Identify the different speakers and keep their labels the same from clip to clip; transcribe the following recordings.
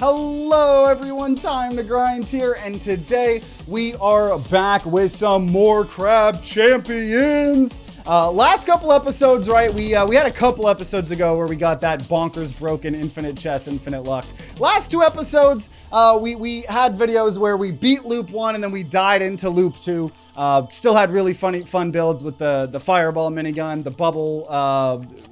Speaker 1: Hello everyone, TimeToGrind here, and today we are back with some more crab champions. Last couple episodes, right? We had a couple episodes ago where we got that bonkers broken infinite chest, infinite luck. Last two episodes, we had videos where we beat loop 1 and then we died into loop 2. Still had really fun builds with the fireball minigun, the bubble,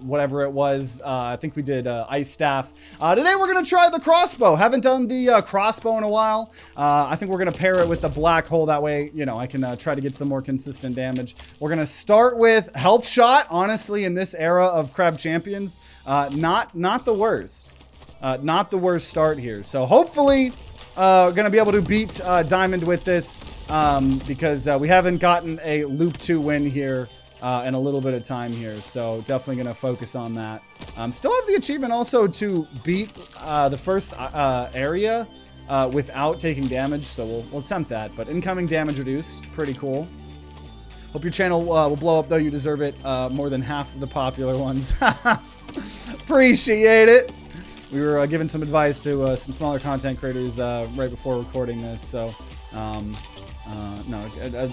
Speaker 1: whatever it was. I think we did ice staff. Today we're gonna try the crossbow. Haven't done the crossbow in a while. I think we're gonna pair it with the black hole. That way, you know, I can try to get some more consistent damage. We're gonna start with health shot. Honestly, in this era of crab champions, not the worst. Not the worst start here. So hopefully, gonna be able to beat Diamond with this because we haven't gotten a loop 2 win here in a little bit of time here. So definitely gonna focus on that. Still have the achievement also to beat the first area without taking damage. So we'll attempt that. But incoming damage reduced, pretty cool. Hope your channel will blow up though. You deserve it more than half of the popular ones. Appreciate it. We were giving some advice to some smaller content creators right before recording this, so no,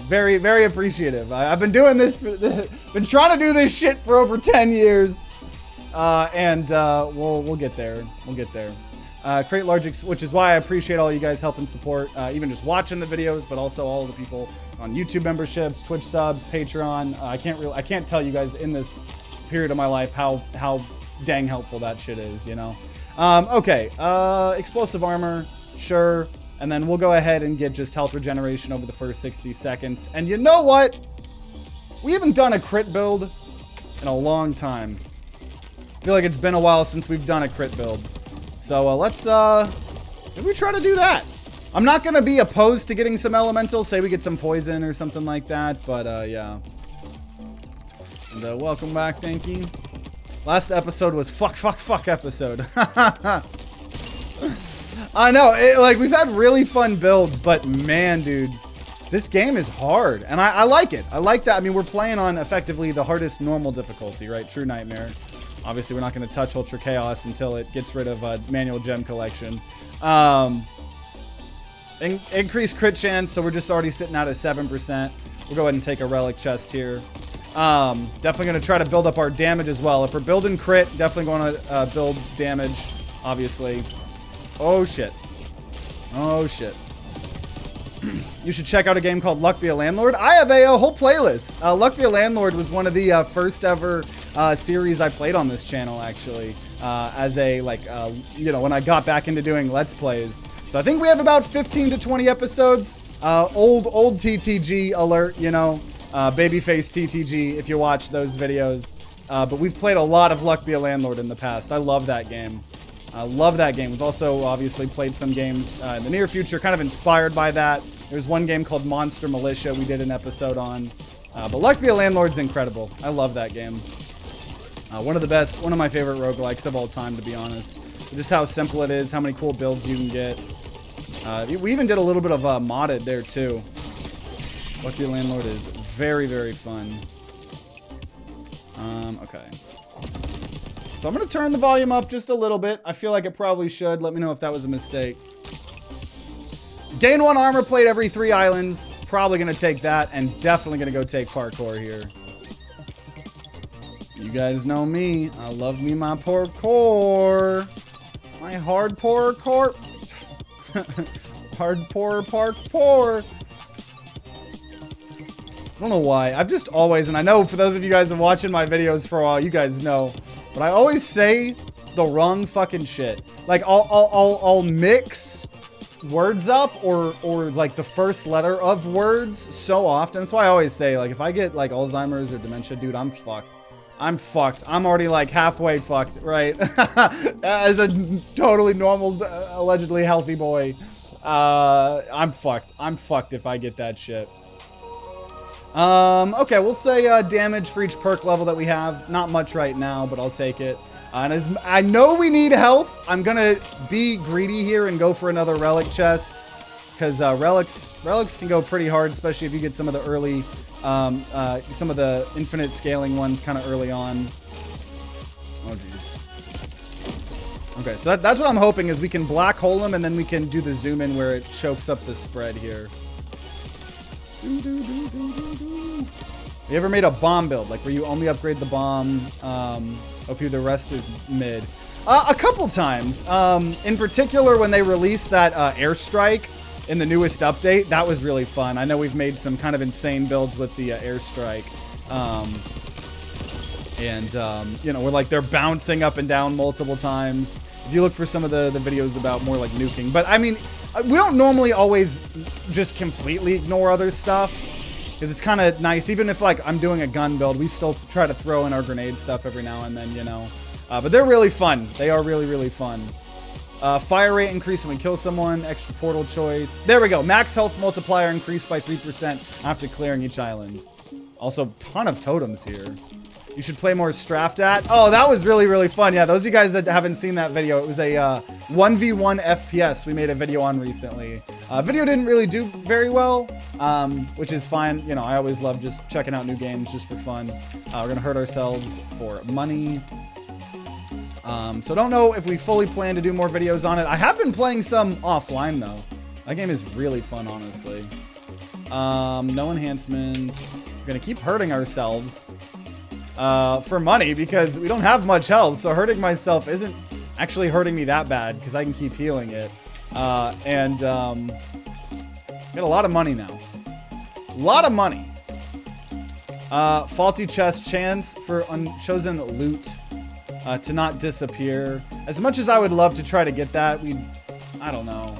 Speaker 1: very, very appreciative. I've been doing this, been trying to do this shit for over 10 years, and we'll get there. We'll get there. Create large, which is why I appreciate all you guys helping support, even just watching the videos, but also all the people on YouTube memberships, Twitch subs, Patreon. I can't tell you guys in this period of my life how dang helpful that shit is, you know. Okay, explosive armor, sure. And then we'll go ahead and get just health regeneration over the first 60 seconds. And you know what? We haven't done a crit build in a long time. I feel like it's been a while since we've done a crit build. So let's, maybe try to do that. I'm not going to be opposed to getting some elemental. Say we get some poison or something like that. But, yeah. And welcome back, thank you. Last episode was fuck episode. I know, like, we've had really fun builds, but man, dude, this game is hard, and I like it. I like that. I mean, we're playing on effectively the hardest normal difficulty, right? True Nightmare. Obviously, we're not going to touch Ultra Chaos until it gets rid of manual gem collection. Increased crit chance, so we're just already sitting out at 7%. We'll go ahead and take a relic chest here. Definitely going to try to build up our damage as well. If we're building crit, definitely going to build damage, obviously. Oh, shit. Oh, shit. You should check out a game called Luck Be a Landlord. I have a whole playlist. Luck Be a Landlord was one of the first ever series I played on this channel, actually. As a, like, you know, when I got back into doing Let's Plays. So I think we have about 15 to 20 episodes. Old TTG alert, you know. Babyface TTG, if you watch those videos. But we've played a lot of Luck Be a Landlord in the past. I love that game. I love that game. We've also obviously played some games in the near future, kind of inspired by that. There's one game called Monster Militia we did an episode on. But Luck Be a Landlord's incredible. I love that game. One of the best, one of my favorite roguelikes of all time, to be honest. Just how simple it is, how many cool builds you can get. We even did a little bit of modded there too. Luck Be a Landlord is very, very fun. Okay. So I'm going to turn the volume up just a little bit. I feel like it probably should. Let me know if that was a mistake. Gain 1 armor plate every 3 islands. Probably going to take that, and definitely going to go take parkour here. You guys know me. I love me my parkour. My hardcore parkour. Hardcore parkour. I don't know why. I've just always, and I know for those of you guys who have been watching my videos for a while, you guys know, but I always say the wrong fucking shit. Like, I'll mix words up or like the first letter of words so often. That's why I always say, like, if I get like Alzheimer's or dementia, dude, I'm fucked. I'm fucked. I'm already like halfway fucked, right? As a totally normal, allegedly healthy boy, I'm fucked. I'm fucked if I get that shit. Okay, we'll say damage for each perk level that we have. Not much right now, but I'll take it. And as I know we need health, I'm gonna be greedy here and go for another relic chest. Because relics can go pretty hard, especially if you get some of the early, some of the infinite scaling ones kind of early on. Oh, jeez. Okay, so that's what I'm hoping is we can black hole him and then we can do the zoom in where it chokes up the spread here. You ever made a bomb build, like where you only upgrade the bomb, OP the rest is mid? A couple times. In particular, when they released that airstrike in the newest update, that was really fun. I know we've made some kind of insane builds with the airstrike. You know, we're like they're bouncing up and down multiple times. If you look for some of the videos about more like nuking. But I mean, we don't normally always just completely ignore other stuff. Because it's kind of nice. Even if like I'm doing a gun build, we still try to throw in our grenade stuff every now and then, you know. But they're really fun. They are really, really fun. Fire rate increase when we kill someone. Extra portal choice. There we go. Max health multiplier increased by 3% after clearing each island. Also, ton of totems here. You should play more Straftat. Oh, that was really, really fun. Yeah, those of you guys that haven't seen that video, it was a 1v1 FPS we made a video on recently. Video didn't really do very well, which is fine. You know, I always love just checking out new games just for fun. We're going to hurt ourselves for money. So don't know if we fully plan to do more videos on it. I have been playing some offline, though. That game is really fun, honestly. No enhancements. We're going to keep hurting ourselves. For money because we don't have much health, so hurting myself isn't actually hurting me that bad because I can keep healing it. Got a lot of money now. A lot of money. Faulty chest chance for unchosen loot to not disappear. As much as I would love to try to get that, I don't know.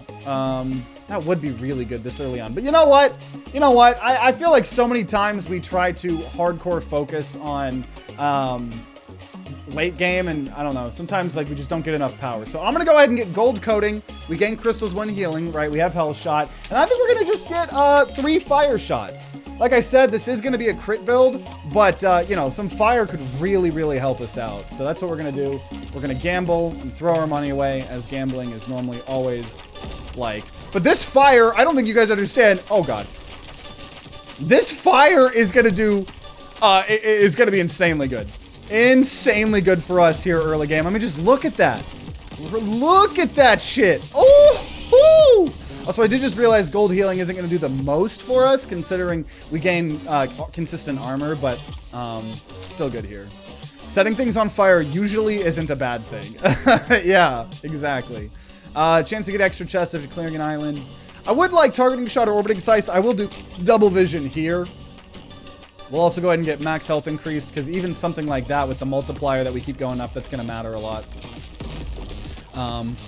Speaker 1: That would be really good this early on. But you know what? You know what? I feel like so many times we try to hardcore focus on late game, and I don't know. Sometimes like we just don't get enough power. So I'm gonna go ahead and get gold coating. We gain crystals when healing, right? We have health shot, and I think we're gonna just get 3 fire shots. Like I said, this is gonna be a crit build, but you know, some fire could really, really help us out. So that's what we're gonna do. We're gonna gamble and throw our money away, as gambling is normally always like. But this fire, I don't think you guys understand. Oh God, this fire is gonna do. Is gonna be insanely good. Insanely good for us here early game. I mean, just look at that. Look at that shit. Oh, also, I did just realize gold healing isn't going to do the most for us, considering we gain consistent armor, but still good here. Setting things on fire usually isn't a bad thing. Yeah, exactly. Chance to get extra chests after clearing an island. I would like targeting shot or orbiting sights. I will do double vision here. We'll also go ahead and get max health increased, because even something like that with the multiplier that we keep going up, that's going to matter a lot.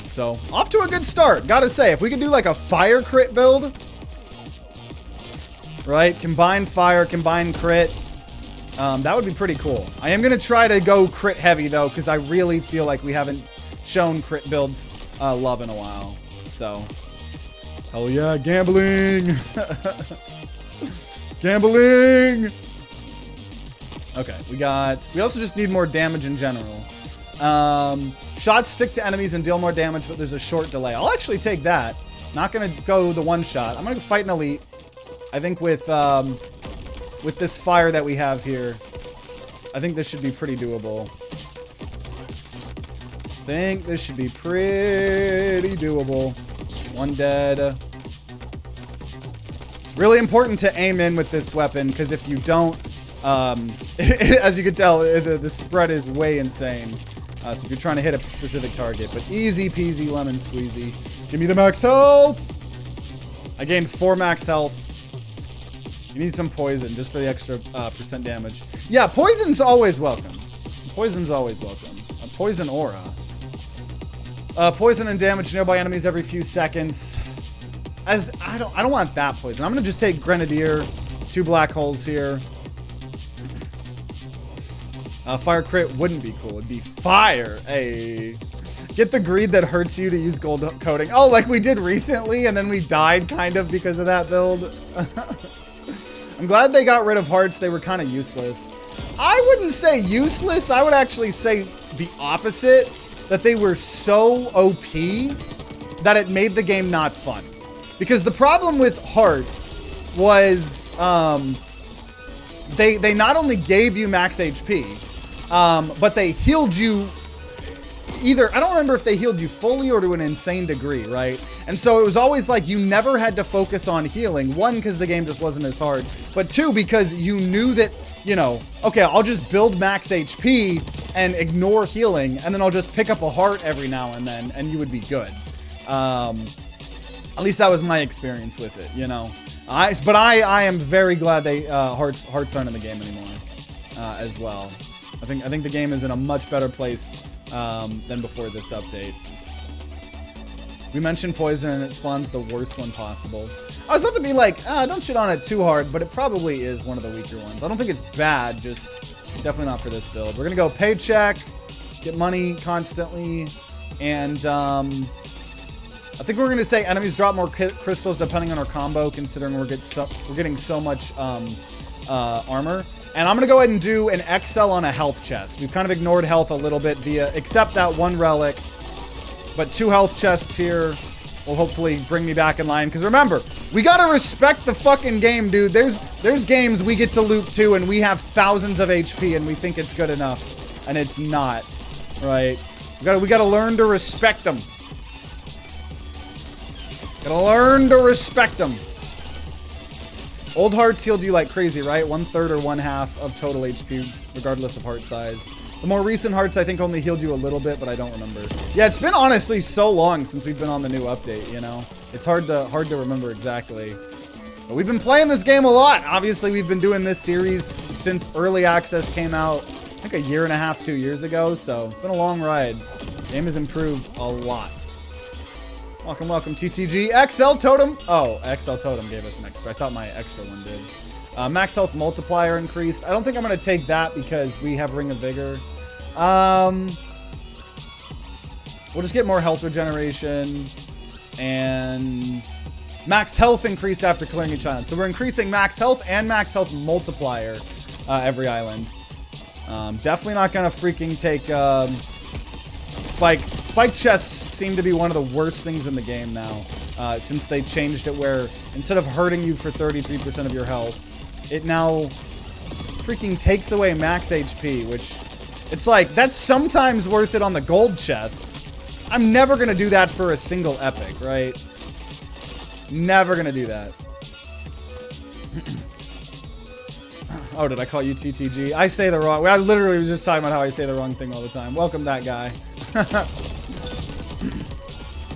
Speaker 1: So, off to a good start. Gotta say, if we could do like a fire crit build, right? Combine fire, combine crit. That would be pretty cool. I am going to try to go crit heavy, though, because I really feel like we haven't shown crit builds love in a while. So, hell yeah, gambling. Gambling. Okay, we also just need more damage in general. Shots stick to enemies and deal more damage, but there's a short delay. I'll actually take that. Not gonna go the one shot. I'm gonna fight an elite. I think with this fire that we have here, I think this should be pretty doable. One dead. It's really important to aim in with this weapon, because if you don't, as you can tell, the spread is way insane. So if you're trying to hit a specific target, but easy peasy lemon squeezy. Give me the max health. I gained 4 max health. You need some poison just for the extra percent damage. Yeah, poison's always welcome. Poison's always welcome. A poison aura. Poison and damage nearby enemies every few seconds. As I don't want that poison. I'm gonna just take Grenadier, 2 black holes here. Fire crit wouldn't be cool. It'd be fire. Hey, get the greed that hurts you to use gold coating. Oh, like we did recently, and then we died kind of because of that build. I'm glad they got rid of hearts. They were kind of useless. I wouldn't say useless. I would actually say the opposite. That they were so OP that it made the game not fun. Because the problem with hearts was they not only gave you max HP, but they healed you either, I don't remember if they healed you fully or to an insane degree, right? And so it was always like you never had to focus on healing. One, because the game just wasn't as hard, but two, because you knew that, you know, okay, I'll just build max HP and ignore healing, and then I'll just pick up a heart every now and then, and you would be good. At least that was my experience with it, you know. But I am very glad they hearts aren't in the game anymore as well. I think the game is in a much better place than before this update. We mentioned poison and it spawns the worst one possible. I was about to be like, don't shit on it too hard, but it probably is one of the weaker ones. I don't think it's bad, just definitely not for this build. We're gonna go paycheck, get money constantly, and I think we're gonna say enemies drop more crystals depending on our combo, considering we're getting so much armor. And I'm gonna go ahead and do an XL on a health chest. We've kind of ignored health a little bit except that one relic, but 2 health chests here will hopefully bring me back in line. Because remember, we gotta respect the fucking game, dude. There's games we get to loop to and we have thousands of HP and we think it's good enough, and it's not, right? We gotta learn to respect them. Gotta learn to respect them. Old hearts healed you like crazy, right? 1/3 or 1/2 of total HP, regardless of heart size. The more recent hearts, I think, only healed you a little bit, but I don't remember. Yeah, it's been honestly so long since we've been on the new update, you know? It's hard to remember exactly. But we've been playing this game a lot. Obviously, we've been doing this series since early access came out, I think 1.5 years, 2 years ago, so it's been a long ride. The game has improved a lot. Welcome, welcome, TTG. XL Totem. Oh, XL Totem gave us an extra. I thought my extra one did. Max health multiplier increased. I don't think I'm going to take that because we have Ring of Vigor. We'll just get more health regeneration. And max health increased after clearing each island. So we're increasing max health and max health multiplier every island. Definitely not going to freaking take... Spike chests seem to be one of the worst things in the game now, since they changed it where instead of hurting you for 33% of your health, it now freaking takes away max HP, which it's like, that's sometimes worth it on the gold chests. I'm never going to do that for a single epic, right? Never going to do that. Oh, did I call you TTG? I say the wrong... I literally was just talking about how I say the wrong thing all the time. Welcome, that guy.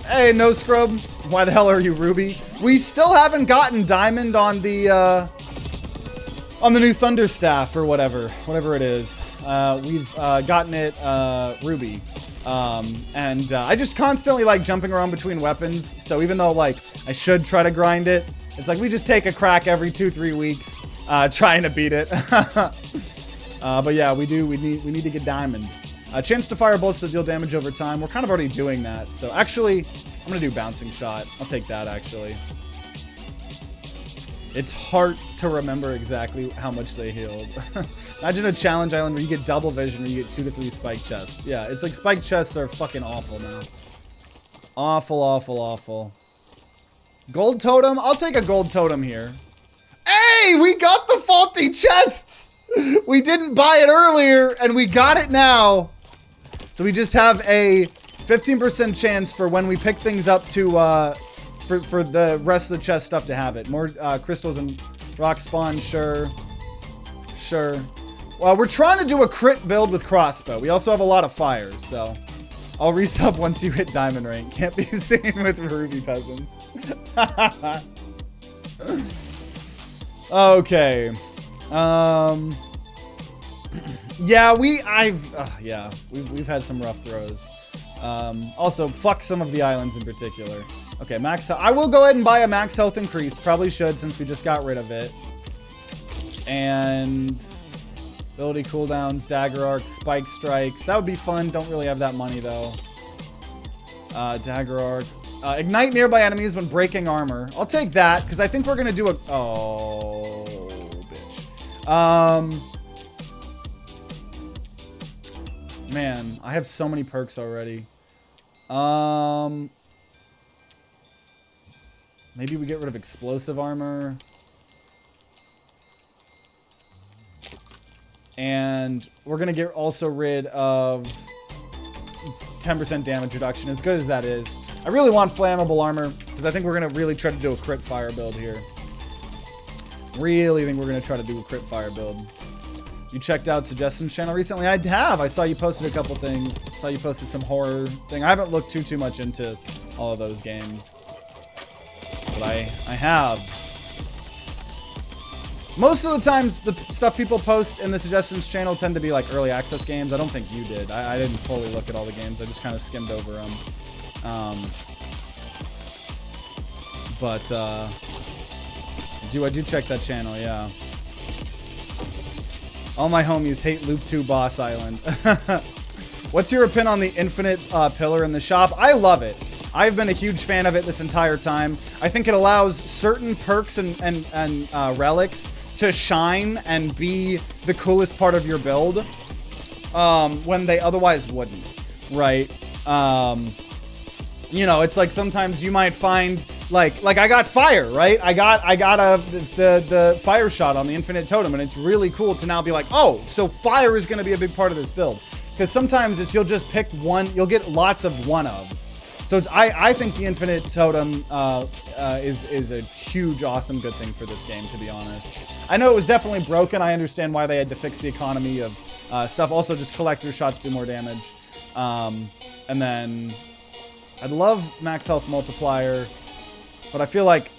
Speaker 1: Hey, no scrub. Why the hell are you Ruby? We still haven't gotten Diamond on the new Thunder Staff or whatever it is. We've gotten it Ruby. And I just constantly like jumping around between weapons. So even though like I should try to grind it, it's like we just take a crack every 2-3 weeks trying to beat it. But yeah, we need to get Diamond. Chance to fire bolts that deal damage over time. We're kind of already doing that. So actually, I'm going to do Bouncing Shot. I'll take that, actually. It's hard to remember exactly how much they healed. Imagine a challenge island where you get double vision where you get 2 to 3 spike chests. Yeah, it's like spike chests are fucking awful now. Awful, awful, awful. Gold totem? I'll take a gold totem here. Hey, we got the faulty chests! We didn't buy it earlier, and we got it now. So we just have a 15% chance for when we pick things up to, for the rest of the chest stuff to have it. More crystals and rock spawn, sure. Sure. Well, we're trying to do a crit build with crossbow. We also have a lot of fire, so I'll resub once you hit diamond rank. Can't be seen with ruby peasants. Okay. Yeah, we've had some rough throws. Also, fuck some of the islands in particular. Okay, max health. I will go ahead and buy a max health increase. Probably should since we just got rid of it. And ability cooldowns, dagger arc, spike strikes. That would be fun. Don't really have that money though. Dagger arc. Ignite nearby enemies when breaking armor. I'll take that because I think we're gonna do a. Oh, bitch. Man, I have so many perks already. Maybe we get rid of explosive armor. And we're gonna get also rid of 10% damage reduction, as good as that is. I really want flammable armor, because I think we're going to really try to do a crit fire build here. Really think we're going to try to do a crit fire build. You checked out Suggestions channel recently? I have. I saw you posted a couple things. Saw you posted some horror thing. I haven't looked too much into all of those games. But I have. Most of the times, the stuff people post in the Suggestions channel tend to be like early access games. I don't think you did. I didn't fully look at all the games. I just kind of skimmed over them. I do check that channel, yeah. All my homies hate Loop 2 Boss Island. What's your opinion on the infinite pillar in the shop? I love it. I've been a huge fan of it this entire time. I think it allows certain perks and relics to shine and be the coolest part of your build when they otherwise wouldn't, right? You know, it's like sometimes you might find like I got fire, right? I got the fire shot on the infinite totem, and it's really cool to now be like, oh, so fire is going to be a big part of this build. Because sometimes you'll just pick one, you'll get lots of one-ofs. So I think the infinite totem is a huge, awesome, good thing for this game, to be honest. I know it was definitely broken. I understand why they had to fix the economy of stuff. Also, just collector shots do more damage. And then I'd love max health multiplier, but I feel like,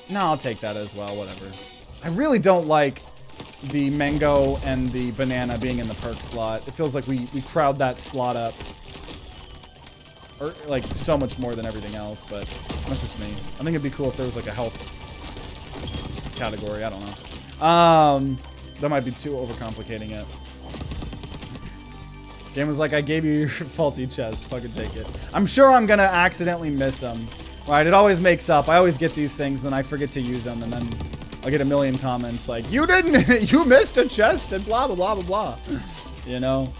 Speaker 1: no, I'll take that as well, whatever. I really don't like the mango and the banana being in the perk slot. It feels like we crowd that slot up. Or, like, so much more than everything else, but that's just me. I think it'd be cool if there was, like, a health category. I don't know. That might be too overcomplicating it. Game was like, I gave you your faulty chest. Fucking take it. I'm sure I'm gonna accidentally miss them. Right, it always makes up. I always get these things, then I forget to use them, and then I'll get a million comments like, you didn't, you missed a chest, and blah, blah, blah, blah, blah. You know?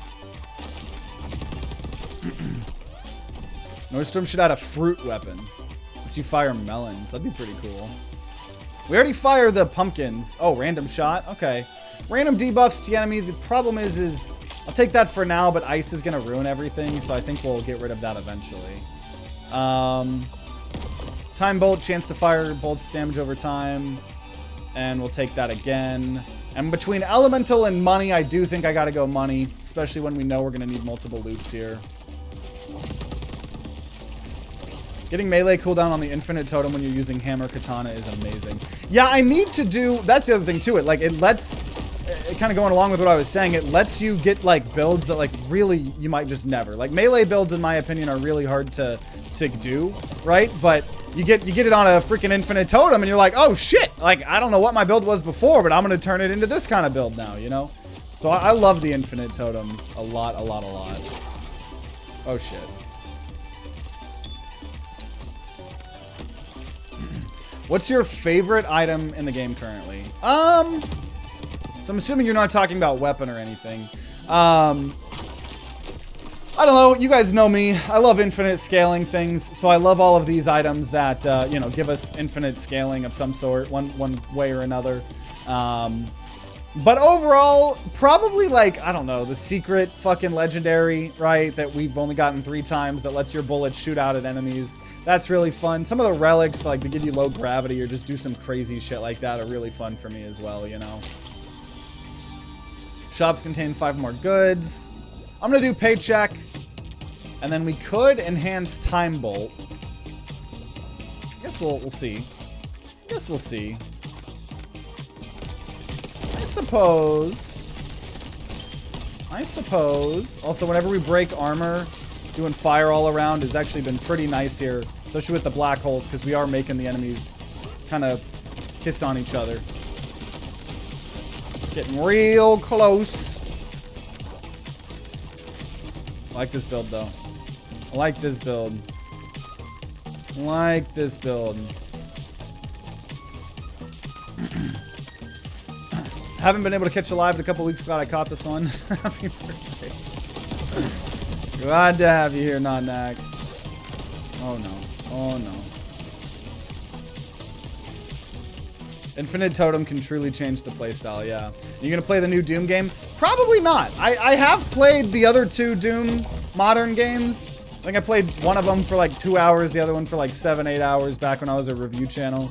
Speaker 1: Nordstrom should add a fruit weapon. Lets you fire melons. That'd be pretty cool. We already fire the pumpkins. Oh, random shot? Okay. Random debuffs to the enemy. The problem is I'll take that for now, but ice is going to ruin everything, so I think we'll get rid of that eventually. Time bolt, chance to fire bolts damage over time. And we'll take that again. And between elemental and money, I do think I got to go money, especially when we know we're going to need multiple loops here. Getting melee cooldown on the infinite totem when you're using hammer katana is amazing. Yeah, I need to do, that's the other thing to it. Like, it lets, kind of going along with what I was saying, it lets you get, like, builds that, like, really you might just never. Like, melee builds, in my opinion, are really hard to do, right? But you get it on a freaking infinite totem, and you're like, oh, shit. Like, I don't know what my build was before, but I'm going to turn it into this kind of build now, you know? So I love the infinite totems a lot, a lot, a lot. Oh, shit. What's your favorite item in the game currently? So I'm assuming you're not talking about weapon or anything. I don't know. You guys know me. I love infinite scaling things. So I love all of these items that, you know, give us infinite scaling of some sort, one way or another. But overall, probably like, I don't know, the secret fucking legendary, right? That we've only gotten 3 times that lets your bullets shoot out at enemies. That's really fun. Some of the relics, like, they give you low gravity or just do some crazy shit like that are really fun for me as well, you know? Shops contain 5 more goods. I'm gonna do paycheck. And then we could enhance time bolt. I guess we'll see. Guess we'll see. I suppose. Also, whenever we break armor, doing fire all around has actually been pretty nice here. Especially with the black holes, because we are making the enemies kind of kiss on each other. Getting real close. I like this build, though. I like this build. Like this build. Haven't been able to catch a live in a couple weeks. Glad I caught this one. Happy birthday. Glad to have you here, Nonnak. Oh no. Oh no. Infinite Totem can truly change the playstyle, yeah. You gonna play the new Doom game? Probably not. I have played the other 2 Doom modern games. I think I played one of them for like 2 hours, the other one for like 7, 8 hours back when I was a review channel.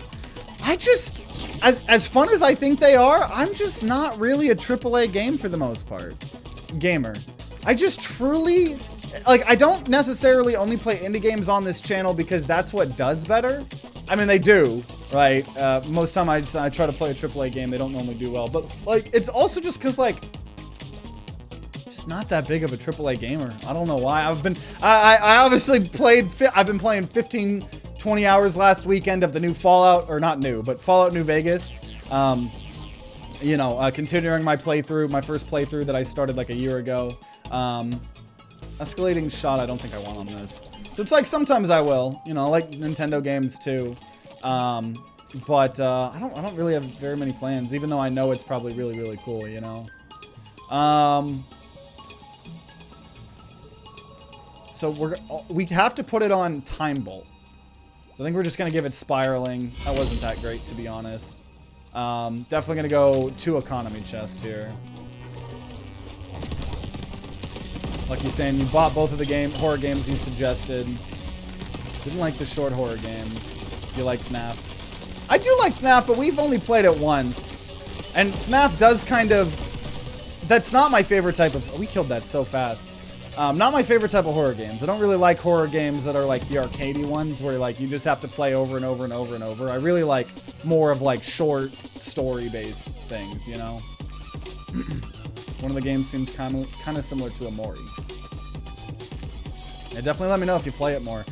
Speaker 1: I just, as fun as I think they are, I'm just not really a AAA game for the most part. Gamer. I just truly, like, I don't necessarily only play indie games on this channel because that's what does better. I mean, they do, right? Most time I try to play a AAA game, they don't normally do well. But, like, it's also just because, like, not that big of a AAA gamer. I don't know why. I obviously played, I've been playing 15, 20 hours last weekend of the new Fallout, or not new, but Fallout New Vegas. You know, continuing my playthrough, my first playthrough that I started like a year ago. Escalating shot, I don't think I want on this. So it's like sometimes I will, you know, I like Nintendo games too. But I don't really have very many plans, even though I know it's probably really, really cool, you know. So we have to put it on Time Bolt. So I think we're just gonna give it spiraling. That wasn't that great, to be honest. Definitely gonna go 2 economy chest here. Lucky saying you bought both of the horror games you suggested. Didn't like the short horror game. You like FNAF? I do like FNAF, but we've only played it once. And FNAF does kind of... That's not my favorite type of... We killed that so fast. Not my favorite type of horror games. I don't really like horror games that are like the arcadey ones where like you just have to play over and over and over and over. I really like more of like short story-based things, you know? One of the games seemed kind of similar to Amori. Yeah, definitely let me know if you play it more.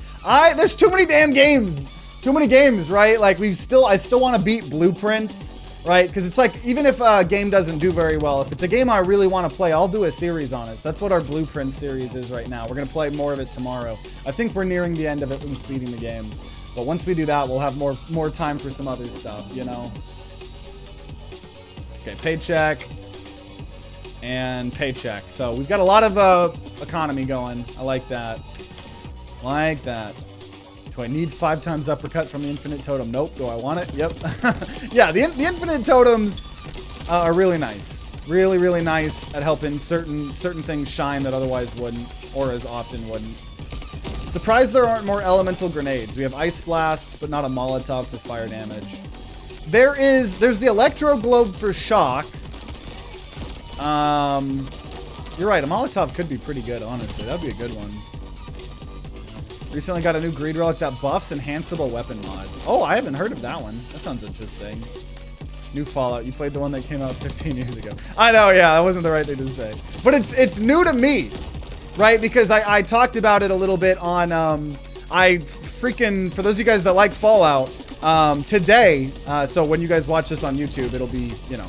Speaker 1: There's too many damn games. Too many games, right? Like I still want to beat Blueprints, right? Because it's like, even if a game doesn't do very well, if it's a game I really want to play, I'll do a series on it. So that's what our Blueprint series is right now. We're going to play more of it tomorrow. I think we're nearing the end of it when speeding the game. But once we do that, we'll have more time for some other stuff, you know? Okay, paycheck. And paycheck. So we've got a lot of economy going. I like that. Like that. Do I need 5 times uppercut from the infinite totem? Nope. Do I want it? Yep. Yeah, the infinite totems are really nice. Really, really nice at helping certain things shine that otherwise wouldn't, or as often wouldn't. Surprised there aren't more elemental grenades. We have ice blasts, but not a Molotov for fire damage. There's the electro globe for shock. You're right, a Molotov could be pretty good, honestly. That'd be a good one. Recently got a new greed relic that buffs enhanceable weapon mods. Oh, I haven't heard of that one. That sounds interesting. New Fallout. You played the one that came out 15 years ago. I know, yeah, that wasn't the right thing to say. But it's new to me, right? Because I talked about it a little bit on, for those of you guys that like Fallout, today, so when you guys watch this on YouTube, it'll be, you know,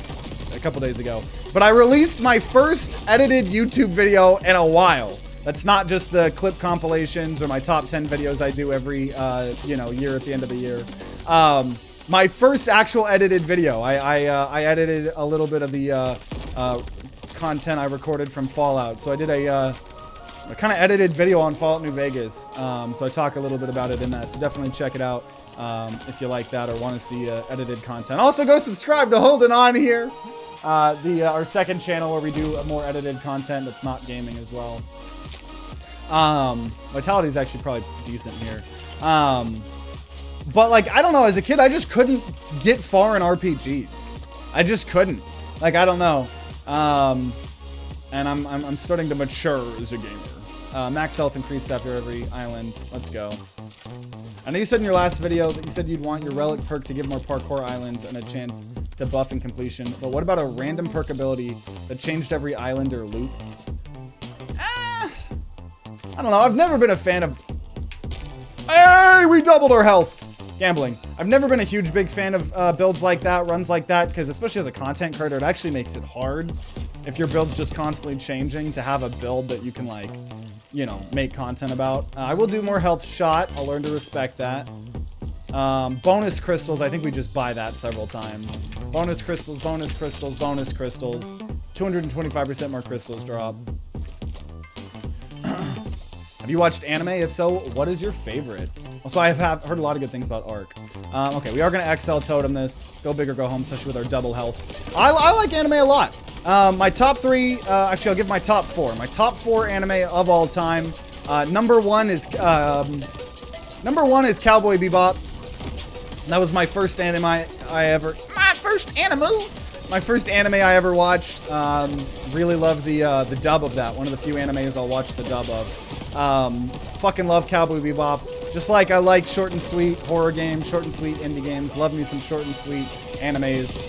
Speaker 1: a couple days ago. But I released my first edited YouTube video in a while. That's not just the clip compilations or my top 10 videos I do every, you know, year at the end of the year. My first actual edited video. I edited a little bit of the content I recorded from Fallout. So I did a kind of edited video on Fallout New Vegas. So I talk a little bit about it in that. So definitely check it out if you like that or want to see edited content. Also, go subscribe to Holding On here. Our second channel where we do more edited content that's not gaming as well. Vitality is actually probably decent here. But like, I don't know, as a kid, I just couldn't get far in RPGs. I just couldn't. Like, I don't know. And I'm starting to mature as a gamer. Max health increased after every island. Let's go. I know you said in your last video that you said you'd want your relic perk to give more parkour islands and a chance to buff in completion. But what about a random perk ability that changed every island or loop? I don't know. I've never been a fan of... Hey, we doubled our health. Gambling. I've never been a huge big fan of builds like that, runs like that, because especially as a content creator, it actually makes it hard if your build's just constantly changing to have a build that you can, like, you know, make content about. I will do more health shot. I'll learn to respect that. Bonus crystals. I think we just buy that several times. Bonus crystals, bonus crystals, bonus crystals. 225% more crystals drop. Have you watched anime? If so, what is your favorite? Also, I have heard a lot of good things about Ark. Okay, we are going to XL totem this. Go big or go home, especially with our double health. I like anime a lot. My top 3, actually, I'll give my top 4. My top 4 anime of all time. Number one is Cowboy Bebop. That was my first anime I ever watched. Really love the dub of that. One of the few animes I'll watch the dub of. Fucking love Cowboy Bebop. Just like I like short and sweet horror games, short and sweet indie games. Love me some short and sweet animes.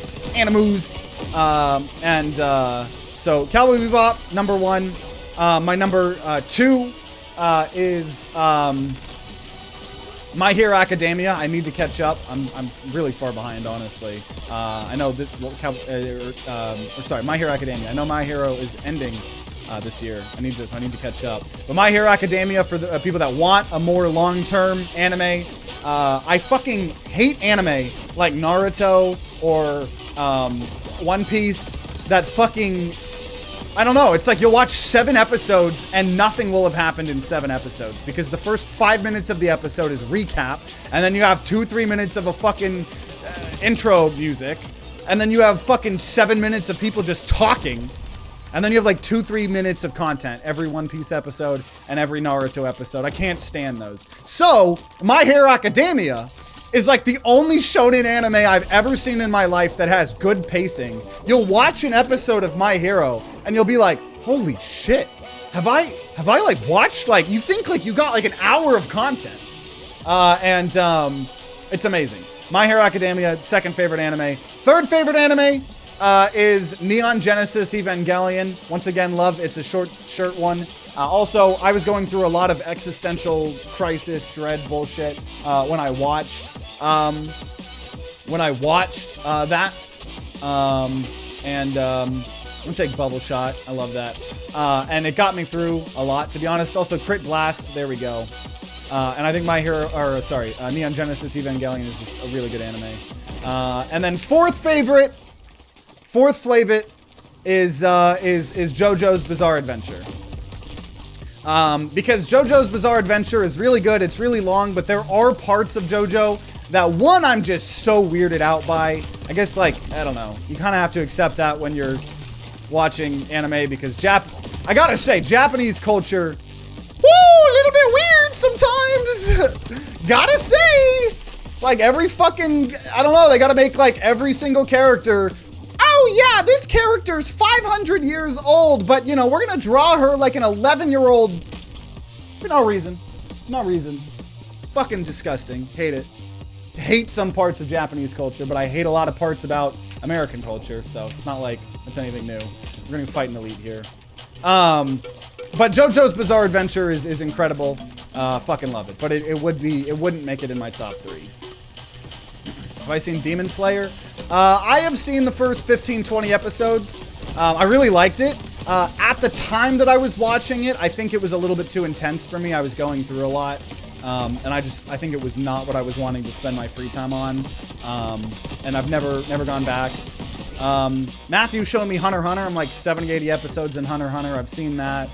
Speaker 1: So Cowboy Bebop, number one. My number two is My Hero Academia. I need to catch up. I'm really far behind, honestly. I know that. My Hero Academia. I know My Hero is ending this year. I need to catch up. But My Hero Academia, for the people that want a more long-term anime. I fucking hate anime like Naruto or One Piece. That fucking, I don't know. It's like you'll watch 7 episodes and nothing will have happened in 7 episodes because the first 5 minutes of the episode is recap, and then you have 2-3 minutes of a fucking intro music, and then you have fucking 7 minutes of people just talking, and then you have like 2-3 minutes of content every One Piece episode and every Naruto episode. I can't stand those. So My Hero Academia is like the only shonen anime I've ever seen in my life that has good pacing. You'll watch an episode of My Hero and you'll be like, holy shit, have I like watched, like, you think like you got like an hour of content. It's amazing. My Hero Academia, second favorite anime. Third favorite anime is Neon Genesis Evangelion. Once again, love, it's a short one. Also, I was going through a lot of existential crisis, dread bullshit when I watched that. I'm gonna take Bubble Shot. I love that. And it got me through a lot, to be honest. Also, Crit Blast. There we go. And I think Neon Genesis Evangelion is just a really good anime. And then fourth favorite is JoJo's Bizarre Adventure. Because JoJo's Bizarre Adventure is really good. It's really long, but there are parts of JoJo that, one, I'm just so weirded out by. I guess, like, I don't know. You kind of have to accept that when you're watching anime because I gotta say, Japanese culture, a little bit weird sometimes. Gotta say. It's like every fucking, I don't know, they gotta make like every single character, oh yeah, this character's 500 years old, but you know, we're gonna draw her like an 11-year-old for no reason. No reason. Fucking disgusting. Hate it. Hate some parts of Japanese culture, but I hate a lot of parts about American culture, so it's not like it's anything new. We're gonna fight an elite here. But JoJo's Bizarre Adventure is incredible. Fucking love it. But it wouldn't make it in my top 3. Have I seen Demon Slayer? I have seen the first 15-20 episodes. I really liked it. At the time that I was watching it, I think it was a little bit too intense for me. I was going through a lot. And I think it was not what I was wanting to spend my free time on. And I've never gone back. Matthew showed me Hunter x Hunter. I'm like 70-80 episodes in Hunter x Hunter. I've seen that.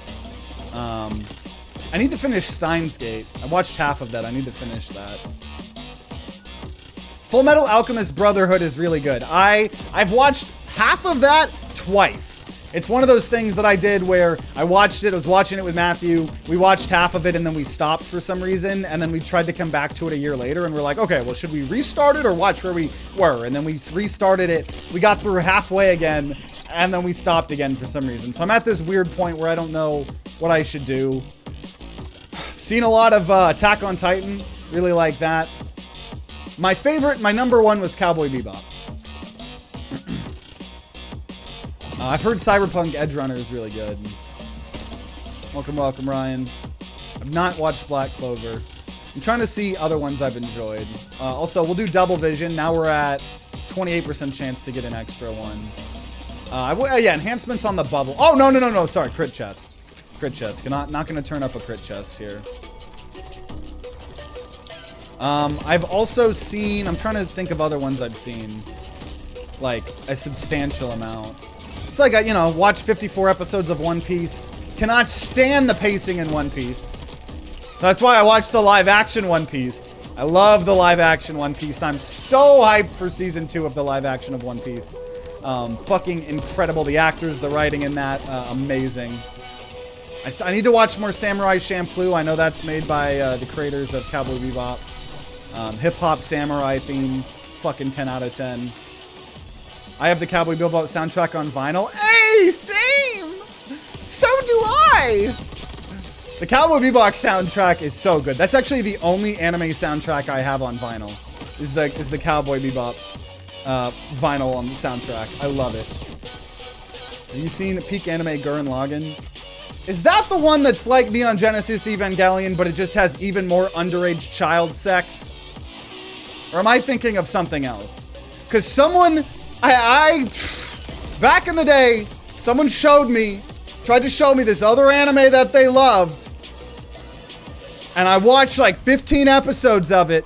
Speaker 1: I need to finish Steins Gate. I watched half of that. I need to finish that. Full Metal Alchemist Brotherhood is really good. I've watched half of that twice. It's one of those things that I did where I watched it, I was watching it with Matthew, we watched half of it and then we stopped for some reason, and then we tried to come back to it a year later and we're like, okay, well, should we restart it or watch where we were? And then we restarted it, we got through halfway again, and then we stopped again for some reason. So I'm at this weird point where I don't know what I should do. Seen a lot of Attack on Titan, really like that. My number one was Cowboy Bebop. I've heard Cyberpunk Edgerunner is really good. Welcome, Ryan. I've not watched Black Clover. I'm trying to see other ones I've enjoyed. Also, we'll do Double Vision. Now we're at 28% chance to get an extra one. Yeah, enhancements on the bubble. Oh, no. Sorry, crit chest. Crit chest. Not going to turn up a crit chest here. I've also seen... I'm trying to think of other ones I've seen. Like, a substantial amount. It's like I, watched 54 episodes of One Piece. Cannot stand the pacing in One Piece. That's why I watched the live-action One Piece. I love the live-action One Piece. I'm so hyped for Season 2 of the live-action of One Piece. Fucking incredible. The actors, the writing in that, amazing. I need to watch more Samurai Champloo. I know that's made by the creators of Cowboy Bebop. Hip-hop samurai theme. Fucking 10 out of 10. I have the Cowboy Bebop soundtrack on vinyl. Hey, same! So do I! The Cowboy Bebop soundtrack is so good. That's actually the only anime soundtrack I have on vinyl. Is the Cowboy Bebop vinyl on the soundtrack. I love it. Have you seen Peak Anime Gurren Lagann? Is that the one that's like Neon Genesis Evangelion, but it just has even more underage child sex? Or am I thinking of something else? Because someone, back in the day, someone tried to show me this other anime that they loved. And I watched like 15 episodes of it.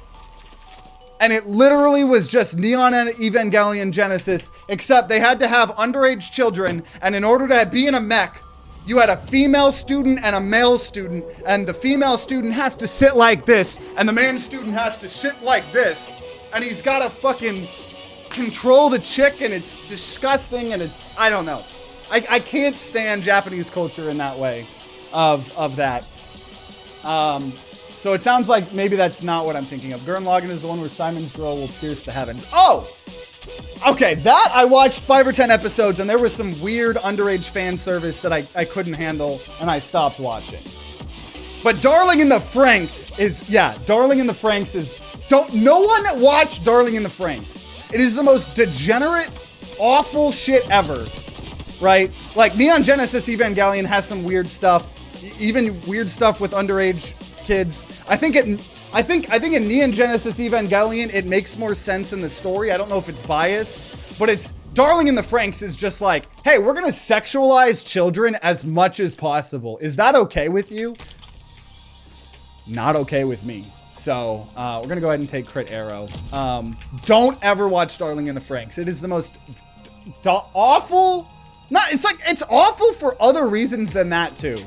Speaker 1: And it literally was just Neon Evangelion Genesis, except they had to have underage children. And in order to be in a mech, you had a female student and a male student, and the female student has to sit like this, and the man student has to sit like this, and he's gotta fucking control the chick, and it's disgusting, and it's, I don't know. I can't stand Japanese culture in that way of that. So it sounds like maybe that's not what I'm thinking of. Gurren Lagann is the one where Simon's drill will pierce the heavens. Oh! Okay, that I watched 5 or 10 episodes, and there was some weird underage fan service that I couldn't handle, and I stopped watching. But Darling in the Franxx is, yeah, Darling in the Franxx is, no one watch Darling in the Franxx. It is the most degenerate, awful shit ever, right? Like, Neon Genesis Evangelion has some weird stuff, even weird stuff with underage kids. I think in Neon Genesis Evangelion, it makes more sense in the story. I don't know if it's biased, but it's Darling in the Franxx is just like, hey, we're gonna sexualize children as much as possible. Is that okay with you? Not okay with me. So we're gonna go ahead and take crit arrow. Don't ever watch Darling in the Franxx. It is the most awful. It's awful for other reasons than that too.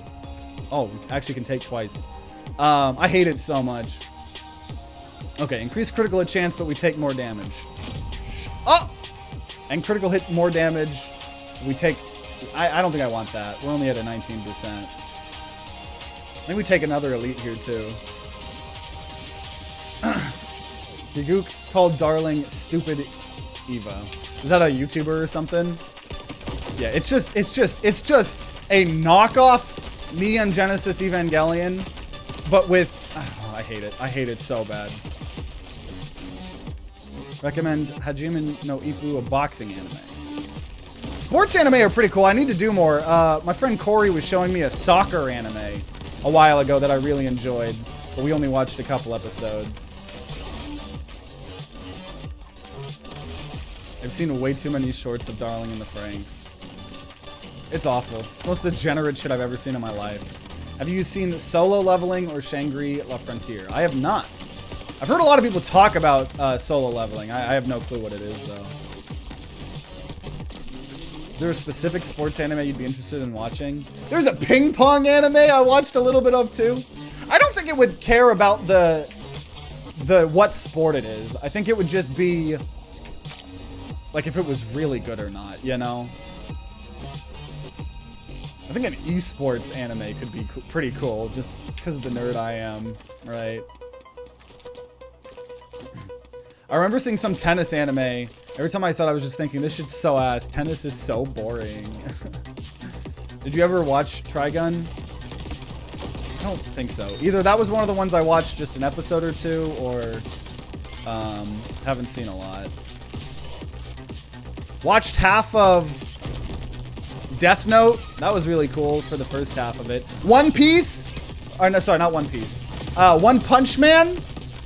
Speaker 1: Oh, actually can take twice. I hate it so much. Okay, increase critical hit chance, but we take more damage. Oh! And critical hit more damage. We take... I don't think I want that. We're only at a 19%. I think we take another elite here, too. Giguk called Darling Stupid Eva. Is that a YouTuber or something? Yeah, it's just a knockoff Neon Genesis Evangelion, but with... Oh, I hate it. I hate it so bad. Recommend Hajime no Ippo, a boxing anime. Sports anime are pretty cool. I need to do more. My friend Corey was showing me a soccer anime a while ago that I really enjoyed, but we only watched a couple episodes. I've seen way too many shorts of Darling in the Franxx. It's awful. It's the most degenerate shit I've ever seen in my life. Have you seen Solo Leveling or Shangri-La Frontier? I have not. I've heard a lot of people talk about Solo Leveling. I have no clue what it is, though. Is there a specific sports anime you'd be interested in watching? There's a ping pong anime I watched a little bit of, too. I don't think it would care about the what sport it is. I think it would just be like if it was really good or not, you know? I think an esports anime could be pretty cool, just because of the nerd I am, right? I remember seeing some tennis anime. Every time I saw it, I was just thinking, this shit's so ass. Tennis is so boring. Did you ever watch Trigun? I don't think so. Either that was one of the ones I watched just an episode or two, or haven't seen a lot. Watched half of Death Note. That was really cool for the first half of it. One Piece. Or no, sorry, not One Piece. One Punch Man.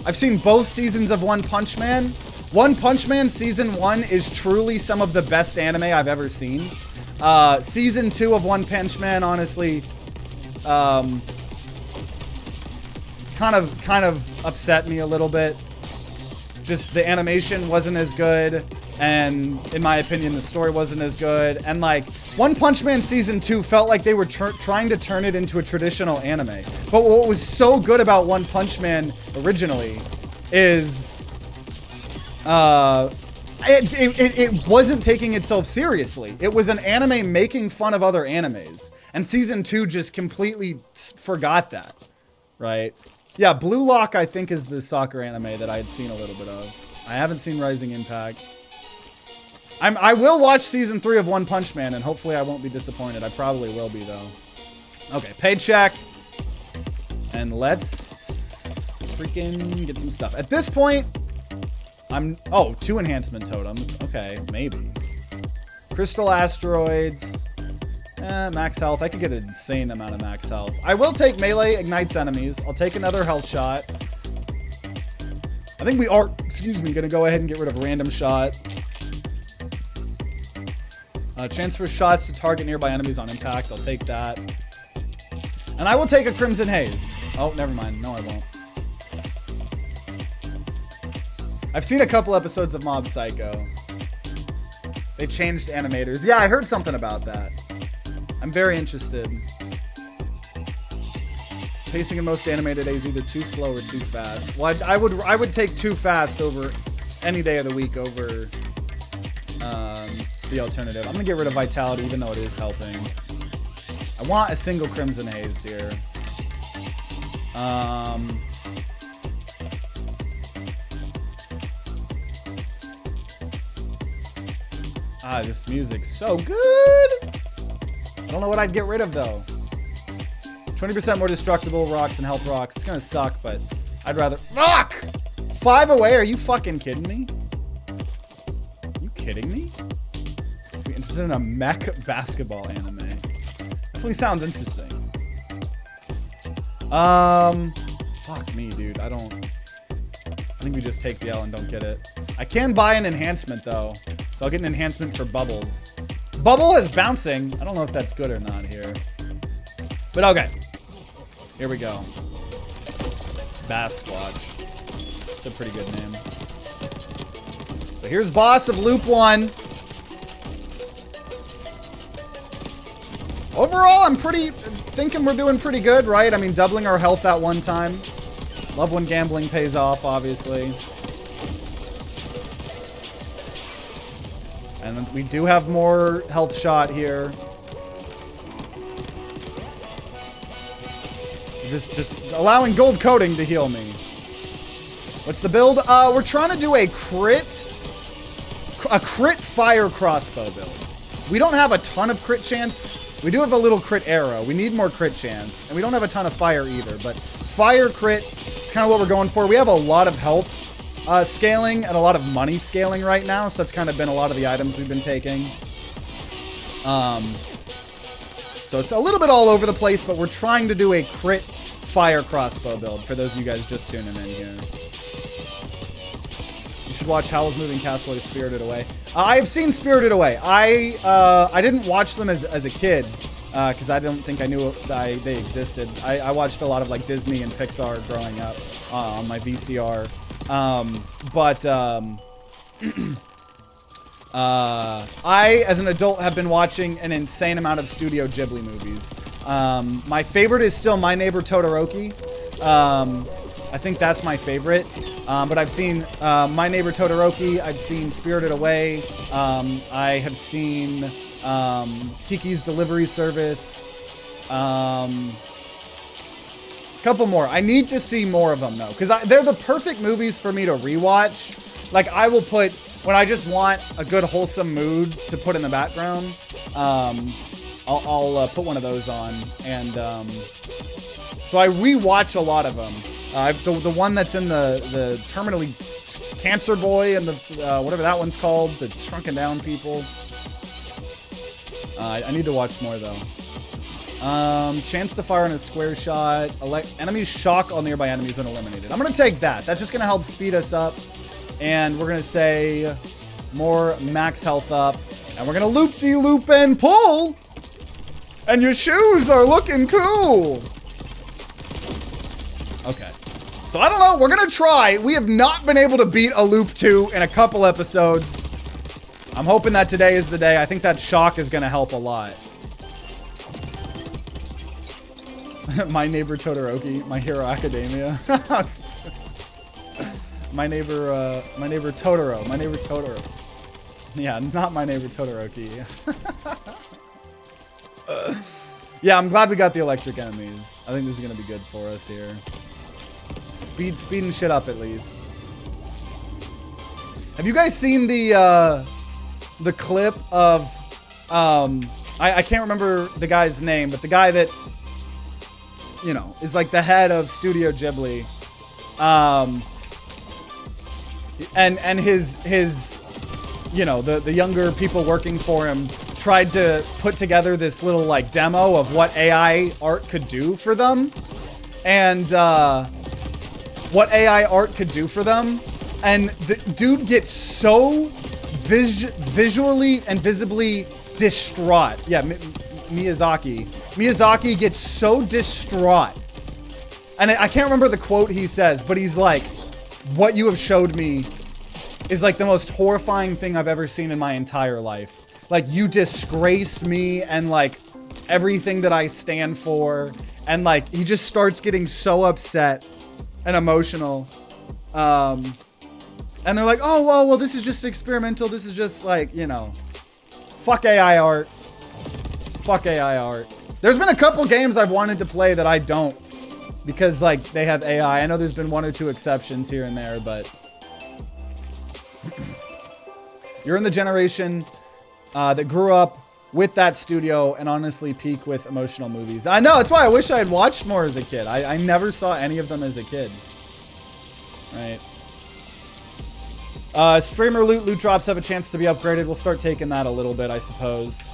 Speaker 1: I've seen both seasons of One Punch Man. One Punch Man Season 1 is truly some of the best anime I've ever seen. Season 2 of One Punch Man, honestly, kind of upset me a little bit. Just the animation wasn't as good, and in my opinion, the story wasn't as good. And like, One Punch Man Season 2 felt like they were trying to turn it into a traditional anime. But what was so good about One Punch Man originally is It wasn't taking itself seriously. It was an anime making fun of other animes. And season 2 just completely forgot that, right? Yeah, Blue Lock, I think, is the soccer anime that I had seen a little bit of. I haven't seen Rising Impact. I will watch season 3 of One Punch Man, and hopefully I won't be disappointed. I probably will be, though. Okay, paycheck. And let's freaking get some stuff. At this point, oh, 2 enhancement totems. Okay, maybe. Crystal asteroids. Max health. I could get an insane amount of max health. I will take melee ignites enemies. I'll take another health shot. I think we are, excuse me, gonna go ahead and get rid of random shot. Transfer shots to target nearby enemies on impact. I'll take that. And I will take a Crimson Haze. Oh, never mind. No, I won't. I've seen a couple episodes of Mob Psycho. They changed animators. Yeah, I heard something about that. I'm very interested. Pacing in most animated is either too slow or too fast. Well, I would take too fast over any day of the week over the alternative. I'm gonna get rid of Vitality, even though it is helping. I want a single Crimson Haze here. This music's so good. I don't know what I'd get rid of, though. 20% more destructible rocks and health rocks. It's gonna suck, but I'd rather... Fuck! 5 away? Are you fucking kidding me? Are you kidding me? Be interested in a mech basketball anime. Definitely sounds interesting. Fuck me, dude. I think we just take the L and don't get it. I can buy an enhancement, though. So I'll get an enhancement for Bubbles. Bubble is bouncing. I don't know if that's good or not here. But okay. Here we go. Bass Squatch. It's a pretty good name. So here's boss of Loop 1. Overall, I'm thinking we're doing pretty good, right? I mean, doubling our health at one time. Love when gambling pays off, obviously. And then we do have more health shot here. Just allowing gold coating to heal me. What's the build? We're trying to do a crit fire crossbow build. We don't have a ton of crit chance. We do have a little crit arrow. We need more crit chance. And we don't have a ton of fire either, but fire crit, it's kind of what we're going for. We have a lot of health scaling and a lot of money scaling right now, so that's kind of been a lot of the items we've been taking. So it's a little bit all over the place, but we're trying to do a crit fire crossbow build for those of you guys just tuning in here. You should watch Howl's Moving Castle or Spirited Away. I've seen Spirited Away. I didn't watch them as a kid because I don't think I knew they existed. I watched a lot of like Disney and Pixar growing up on my VCR. I, as an adult, have been watching an insane amount of Studio Ghibli movies. My favorite is still My Neighbor Totoroki. I think that's my favorite. But I've seen My Neighbor Totoroki. I've seen Spirited Away. I have seen Kiki's Delivery Service. Couple more. I need to see more of them, though, because they're the perfect movies for me to rewatch. Like, I will put, when I just want a good, wholesome mood to put in the background, I'll put one of those on. And so I rewatch a lot of them. The one that's in the terminally cancer boy and the whatever that one's called, the shrunken down people. I need to watch more, though. Chance to fire on a square shot. Enemies shock all nearby enemies when eliminated. I'm going to take that. That's just going to help speed us up. And we're going to say more max health up. And we're going to loop-de-loop and pull. And your shoes are looking cool. Okay. So I don't know. We're going to try. We have not been able to beat a loop 2 in a couple episodes. I'm hoping that today is the day. I think that shock is going to help a lot. My Neighbor Totoroki, My Hero Academia. My neighbor Totoro. My neighbor Totoro. Yeah, not my neighbor Todoroki. Yeah, I'm glad we got the electric enemies. I think this is gonna be good for us here. Speeding shit up at least. Have you guys seen the clip of I can't remember the guy's name, but the guy that, you know, is like the head of Studio Ghibli, and his you know, the younger people working for him tried to put together this little like demo of what AI art could do for them, and what AI art could do for them, and the dude gets so visually and visibly distraught. Yeah, Miyazaki. Miyazaki gets so distraught. And I can't remember the quote he says, but he's like, what you have showed me is like the most horrifying thing I've ever seen in my entire life. Like, you disgrace me and like everything that I stand for. And like, he just starts getting so upset and emotional. And they're like, oh, well, this is just experimental. This is just like, you know, fuck AI art. Fuck AI art. There's been a couple games I've wanted to play that I don't, because like they have AI. I know there's been 1 or 2 exceptions here and there, but you're in the generation that grew up with that studio and honestly peak with emotional movies. I know, it's why I wish I had watched more as a kid. I never saw any of them as a kid. Right. Streamer loot drops have a chance to be upgraded. We'll start taking that a little bit, I suppose.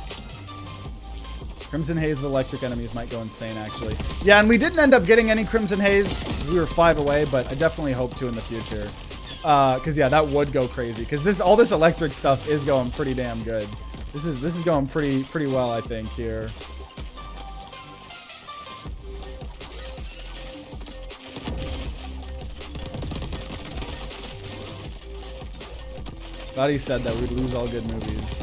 Speaker 1: Crimson Haze with electric enemies might go insane, actually. Yeah, and we didn't end up getting any Crimson Haze. We were 5 away, but I definitely hope to in the future. Because yeah, that would go crazy. Because all this electric stuff is going pretty damn good. This is going pretty well, I think, here. Thought he said that we'd lose all good movies.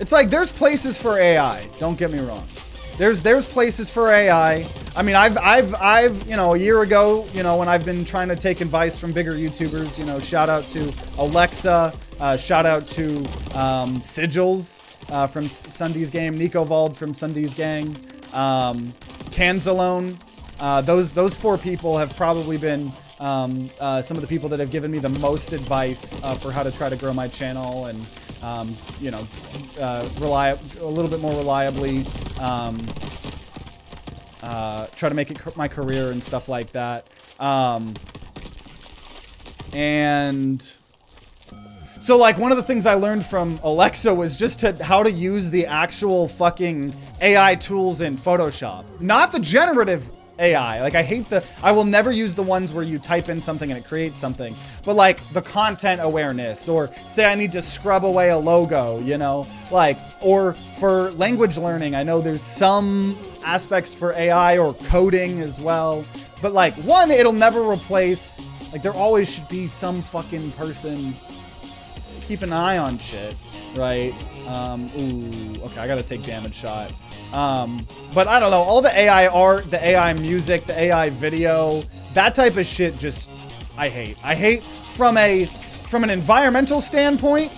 Speaker 1: It's like, there's places for AI. Don't get me wrong. There's places for AI. I mean, I've you know, a year ago, you know, when I've been trying to take advice from bigger YouTubers, you know, shout out to Alexa, shout out to Sigils from Sunday's Game, Nico Vald from Sunday's Gang, Canzalone. Those 4 people have probably been some of the people that have given me the most advice for how to try to grow my channel and, you know, rely a little bit more reliably, try to make it my career and stuff like that. And so like one of the things I learned from Alexa was just how to use the actual fucking AI tools in Photoshop, not the generative AI. Like, I will never use the ones where you type in something and it creates something, but like the content awareness, or say I need to scrub away a logo, you know, like, or for language learning, I know there's some aspects for AI or coding as well, but like, one, it'll never replace, like, there always should be some fucking person keep an eye on shit, right? Ooh, okay, I gotta take damage shot. But I don't know, all the AI art, the AI music, the AI video, that type of shit just, I hate. I hate from an environmental standpoint,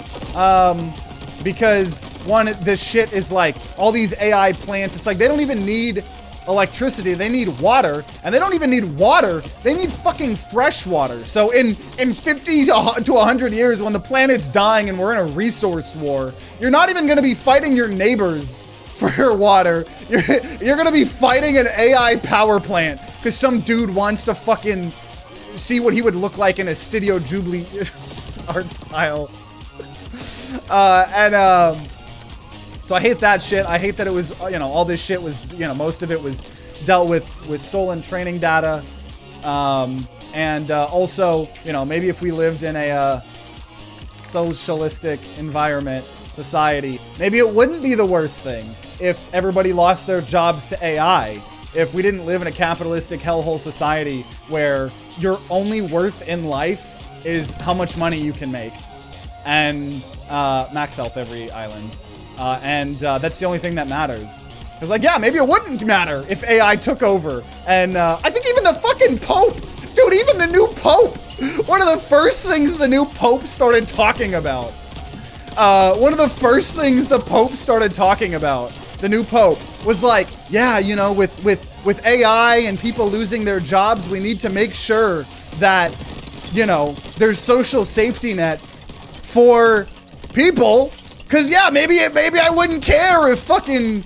Speaker 1: because one, this shit is like, all these AI plants, it's like they don't even need electricity, they need water, and they don't even need water, they need fucking fresh water. So in 50 to 100 years, when the planet's dying and we're in a resource war, you're not even gonna be fighting your neighbors for your water. You're gonna be fighting an AI power plant because some dude wants to fucking see what he would look like in a Studio Ghibli art style. So I hate that shit. I hate that it was, you know, all this shit was, you know, most of it was dealt with stolen training data. Also, you know, maybe if we lived in a socialistic environment, society, maybe it wouldn't be the worst thing if everybody lost their jobs to AI. If we didn't live in a capitalistic hellhole society where your only worth in life is how much money you can make and max health every island. That's the only thing that matters. Because, like, yeah, maybe it wouldn't matter if AI took over. And I think even the fucking Pope, dude, even the new Pope, one of the first things the new Pope started talking about one of the first things the Pope started talking about, the new Pope, was like, yeah, you know, with AI and people losing their jobs, we need to make sure that, you know, there's social safety nets for people. Cause yeah, maybe I wouldn't care if fucking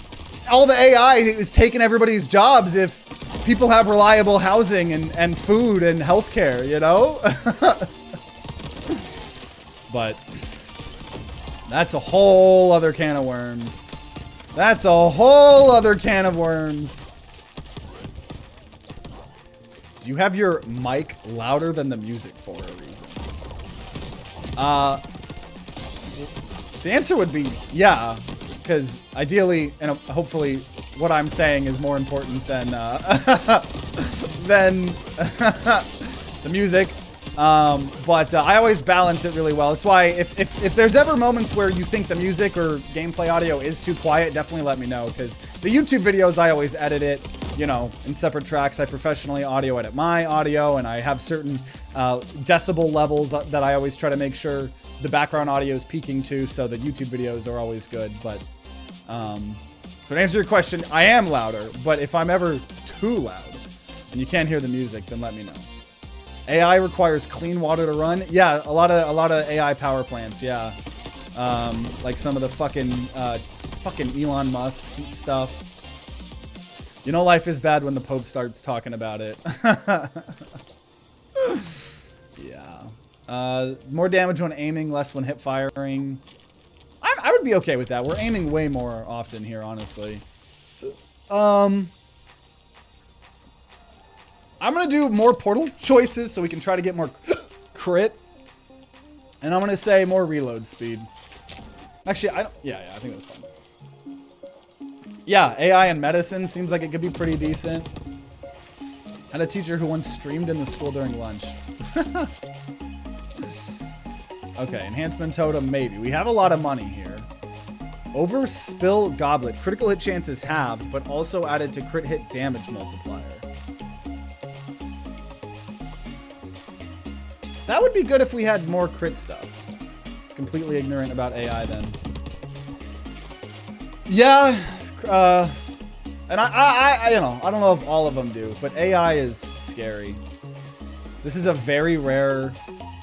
Speaker 1: all the AI is taking everybody's jobs if people have reliable housing and food and healthcare, you know? But that's a whole other can of worms. That's a whole other can of worms. Do you have your mic louder than the music for a reason? The answer would be yeah, because ideally and hopefully what I'm saying is more important than than the music. But I always balance it really well. It's why if there's ever moments where you think the music or gameplay audio is too quiet, definitely let me know, because the YouTube videos, I always edit it, you know, in separate tracks. I professionally audio edit my audio, and I have certain decibel levels that I always try to make sure the background audio is peaking to, so the YouTube videos are always good. But so to answer your question, I am louder, but if I'm ever too loud and you can't hear the music, then let me know. AI requires clean water to run. Yeah, a lot of AI power plants. Yeah, like some of the fucking Elon Musk stuff. You know, life is bad when the Pope starts talking about it. Yeah. More damage when aiming, less when hip firing. I would be okay with that. We're aiming way more often here, honestly. I'm going to do more portal choices so we can try to get more crit. And I'm going to say more reload speed. Actually, I think that's fine. Yeah, AI and medicine seems like it could be pretty decent. Had a teacher who once streamed in the school during lunch. Okay, enhancement totem, maybe. We have a lot of money here. Overspill goblet. Critical hit chance is halved, but also added to crit hit damage multiplier. That would be good if we had more crit stuff. It's completely ignorant about AI then. Yeah, and I you know, I don't know if all of them do, but AI is scary. This is a very rare,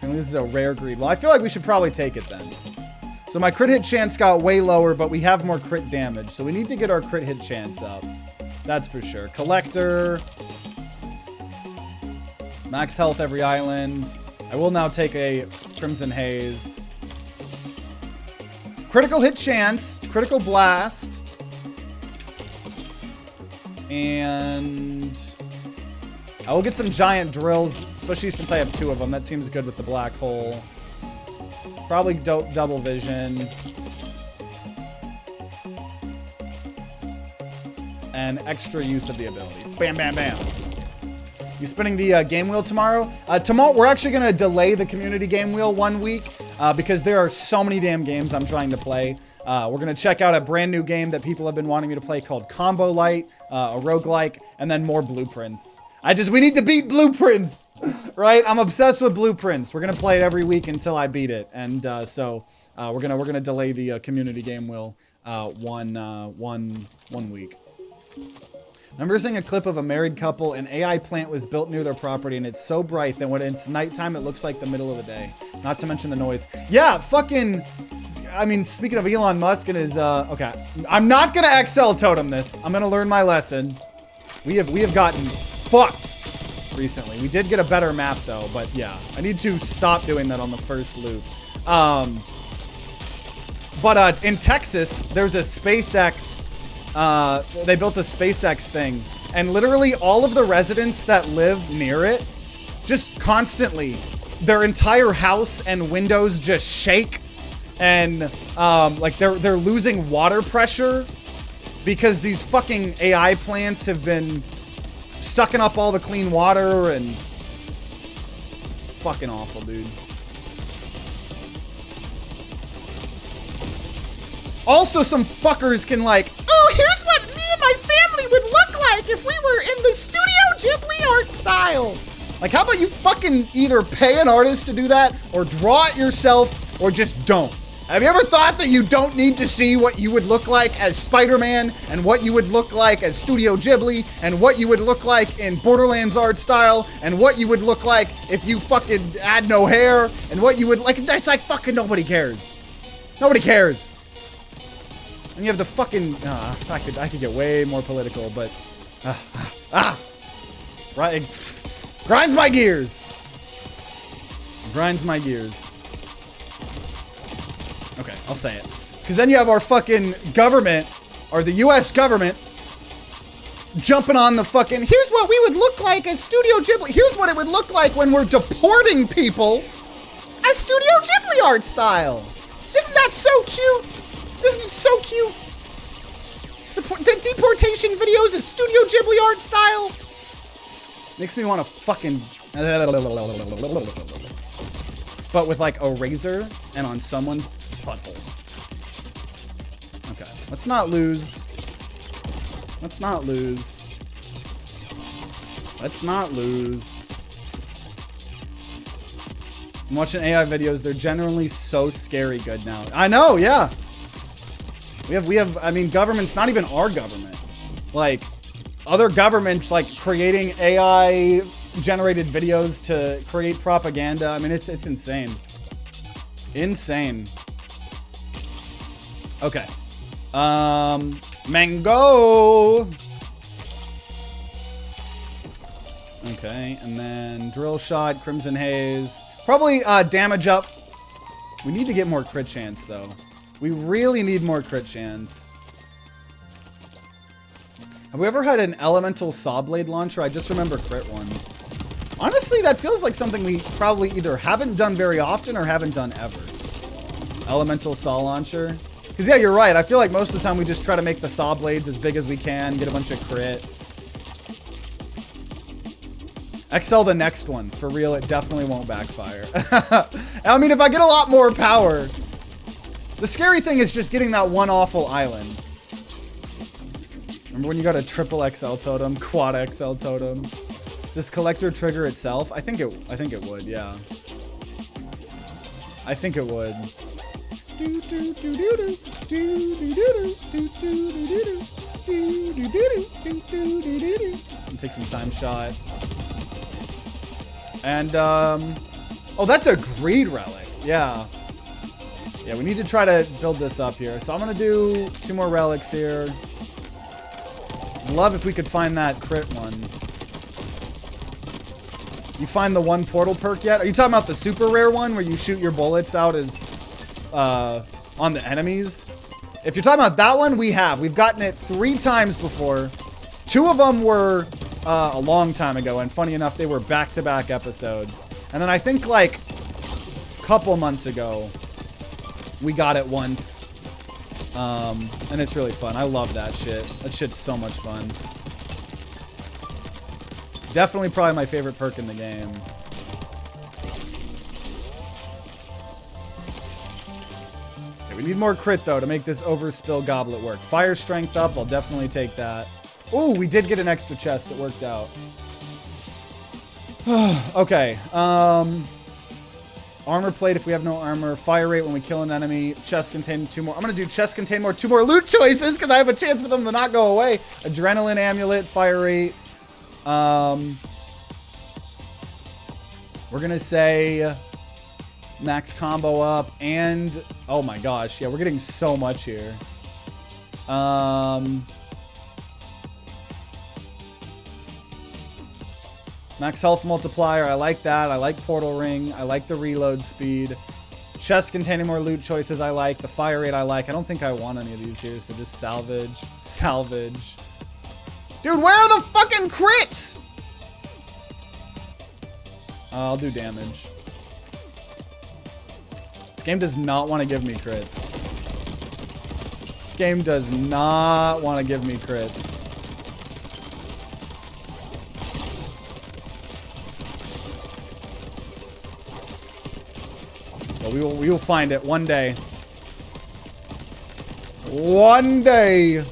Speaker 1: this is a rare greed. Well, I feel like we should probably take it then. So my crit hit chance got way lower, but we have more crit damage. So we need to get our crit hit chance up. That's for sure. Collector. Max health every island. I will now take a Crimson Haze. Critical hit chance. Critical blast. And I will get some giant drills, especially since I have 2 of them. That seems good with the black hole. Probably double vision. And extra use of the ability. Bam, bam, bam. You spinning the game wheel tomorrow? Tomorrow, we're actually going to delay the community game wheel 1 week because there are so many damn games I'm trying to play. We're going to check out a brand new game that people have been wanting me to play called Combo Light, a roguelike, and then more Blueprints. We need to beat Blueprints, right? I'm obsessed with Blueprints. We're going to play it every week until I beat it. And so we're going to delay the community game wheel one week. Remember seeing a clip of a married couple, an AI plant was built near their property, and it's so bright that when it's nighttime, it looks like the middle of the day. Not to mention the noise. Yeah, fucking, I mean, speaking of Elon Musk and his, okay. I'm not gonna XL totem this. I'm gonna learn my lesson. We have gotten fucked recently. We did get a better map though, but yeah. I need to stop doing that on the first loop. But in Texas, there's a SpaceX, they built a SpaceX thing, and literally all of the residents that live near it just constantly, their entire house and windows just shake, and like they're losing water pressure because these fucking AI plants have been sucking up all the clean water, and fucking awful, dude. Also, some fuckers can like, oh, here's what me and my family would look like if we were in the Studio Ghibli art style. Like, how about you fucking either pay an artist to do that, or draw it yourself, or just don't. Have you ever thought that you don't need to see what you would look like as Spider-Man and what you would look like as Studio Ghibli and what you would look like in Borderlands art style and what you would look like if you fucking had no hair and what you would like? That's like fucking nobody cares. Nobody cares. And you have the fucking, I could get way more political, but, right, grinds my gears. Grinds my gears. Okay, I'll say it. Because then you have our fucking government, or the US government, jumping on the fucking, here's what we would look like as Studio Ghibli. Here's what it would look like when we're deporting people as Studio Ghibli art style. Isn't that so cute? Isn't it so cute? Deportation videos as Studio Ghibli art style? Makes me want to fucking... But with like a razor and on someone's butthole. Okay, let's not lose. Let's not lose. Let's not lose. I'm watching AI videos. They're generally so scary good now. I know, yeah. We have, I mean, governments, not even our government. Like, other governments, like, creating AI generated videos to create propaganda. I mean, it's insane. Insane. Okay. Mango. Okay, and then drill shot, crimson haze. Probably damage up. We need to get more crit chance though. We really need more crit chance. Have we ever had an elemental saw blade launcher? I just remember crit ones. Honestly, that feels like something we probably either haven't done very often or haven't done ever. Elemental saw launcher. Because yeah, you're right. I feel like most of the time we just try to make the saw blades as big as we can, get a bunch of crit. XL the next one. For real, it definitely won't backfire. I mean, if I get a lot more power. The scary thing is just getting that one awful island. Remember when you got a triple XL totem, quad XL totem? Does collector trigger itself? I think it would, yeah. I think it would. Take some time shot. And oh, that's a greed relic. Yeah. Yeah, we need to try to build this up here. So I'm gonna do 2 more relics here. I'd love if we could find that crit one. You find the one portal perk yet? Are you talking about the super rare one where you shoot your bullets out as on the enemies? If you're talking about that one, we've gotten it 3 times before. 2 of them were a long time ago, and funny enough, they were back-to-back episodes. And then I think like a couple months ago, we got it once. And it's really fun. I love that shit. That shit's so much fun. Definitely probably my favorite perk in the game. Okay, we need more crit though to make this overspill goblet work. Fire strength up, I'll definitely take that. Ooh, we did get an extra chest. It worked out. Okay. Armor plate if we have no armor. Fire rate when we kill an enemy. Chest contain 2 more. I'm going to do chest contain more. 2 more loot choices because I have a chance for them to not go away. Adrenaline amulet. Fire rate. We're going to say max combo up. And, oh my gosh. Yeah, we're getting so much here. Max health multiplier, I like that. I like portal ring. I like the reload speed. Chest containing more loot choices, I like. The fire rate, I like. I don't think I want any of these here, so just salvage. Salvage. Dude, where are the fucking crits? I'll do damage. This game does not want to give me crits. This game does not want to give me crits. But we will find it one day. One day.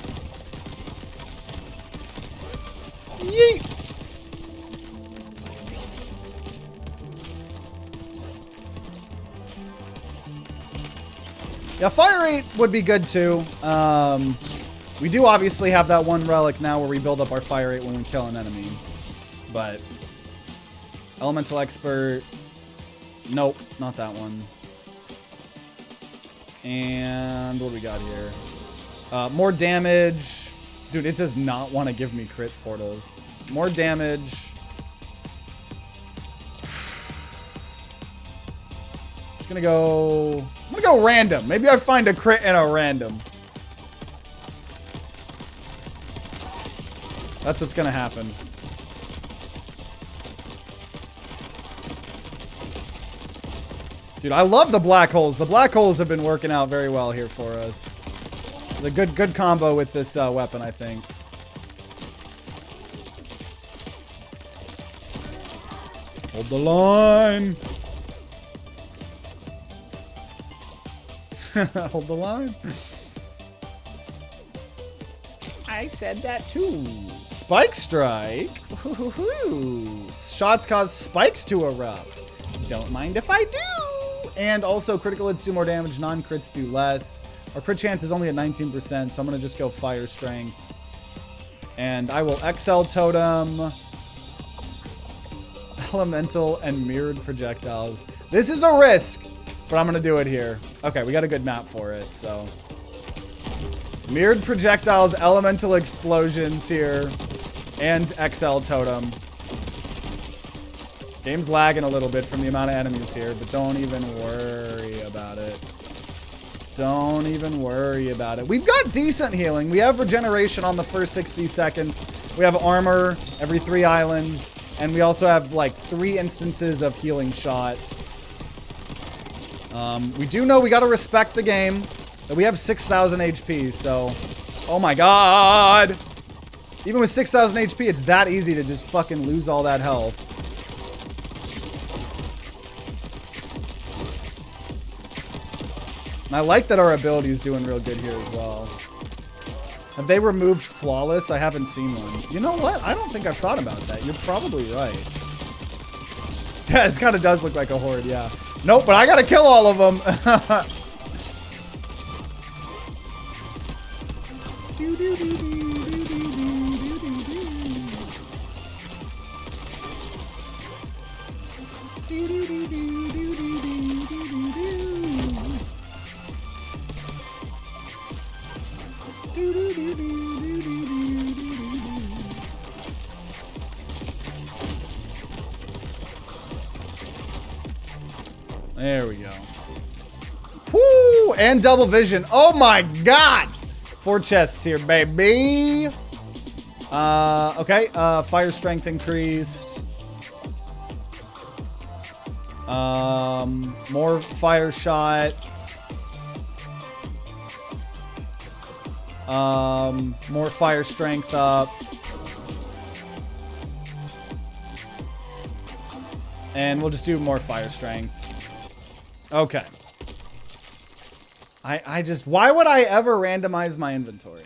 Speaker 1: Yeet. Yeah, fire rate would be good too. We do obviously have that one relic now where we build up our fire rate when we kill an enemy. But elemental expert, nope, not that one. And what do we got here? More damage. Dude, it does not want to give me crit portals. More damage. Just gonna go. I'm gonna go random. Maybe I find a crit and a random. That's what's gonna happen. Dude, I love the black holes. The black holes have been working out very well here for us. It's a good combo with this weapon, I think. Hold the line. Hold the line. I said that too. Spike strike. Shots cause spikes to erupt. Don't mind if I do. And also critical hits do more damage, non-crits do less. Our crit chance is only at 19%, so I'm gonna just go fire strength. And I will XL totem, elemental, and mirrored projectiles. This is a risk, but I'm gonna do it here. Okay, we got a good map for it, so. Mirrored projectiles, elemental explosions here, and XL totem. Game's lagging a little bit from the amount of enemies here, but don't even worry about it. Don't even worry about it. We've got decent healing. We have regeneration on the first 60 seconds. We have armor every 3 islands. And we also have like 3 instances of healing shot. We do know we gotta respect the game. That we have 6,000 HP, so... Oh my god! Even with 6,000 HP, it's that easy to just fucking lose all that health. And I like that our ability is doing real good here as well. Have they removed flawless? I haven't seen one. You know what? I don't think I've thought about that. You're probably right. Yeah, this kind of does look like a horde, yeah. Nope, but I gotta kill all of them. There we go. Woo! And double vision. Oh my god! 4 chests here, baby. Okay. Fire strength increased. More fire shot. More fire strength up. And we'll just do more fire strength. Okay. Why would I ever randomize my inventory?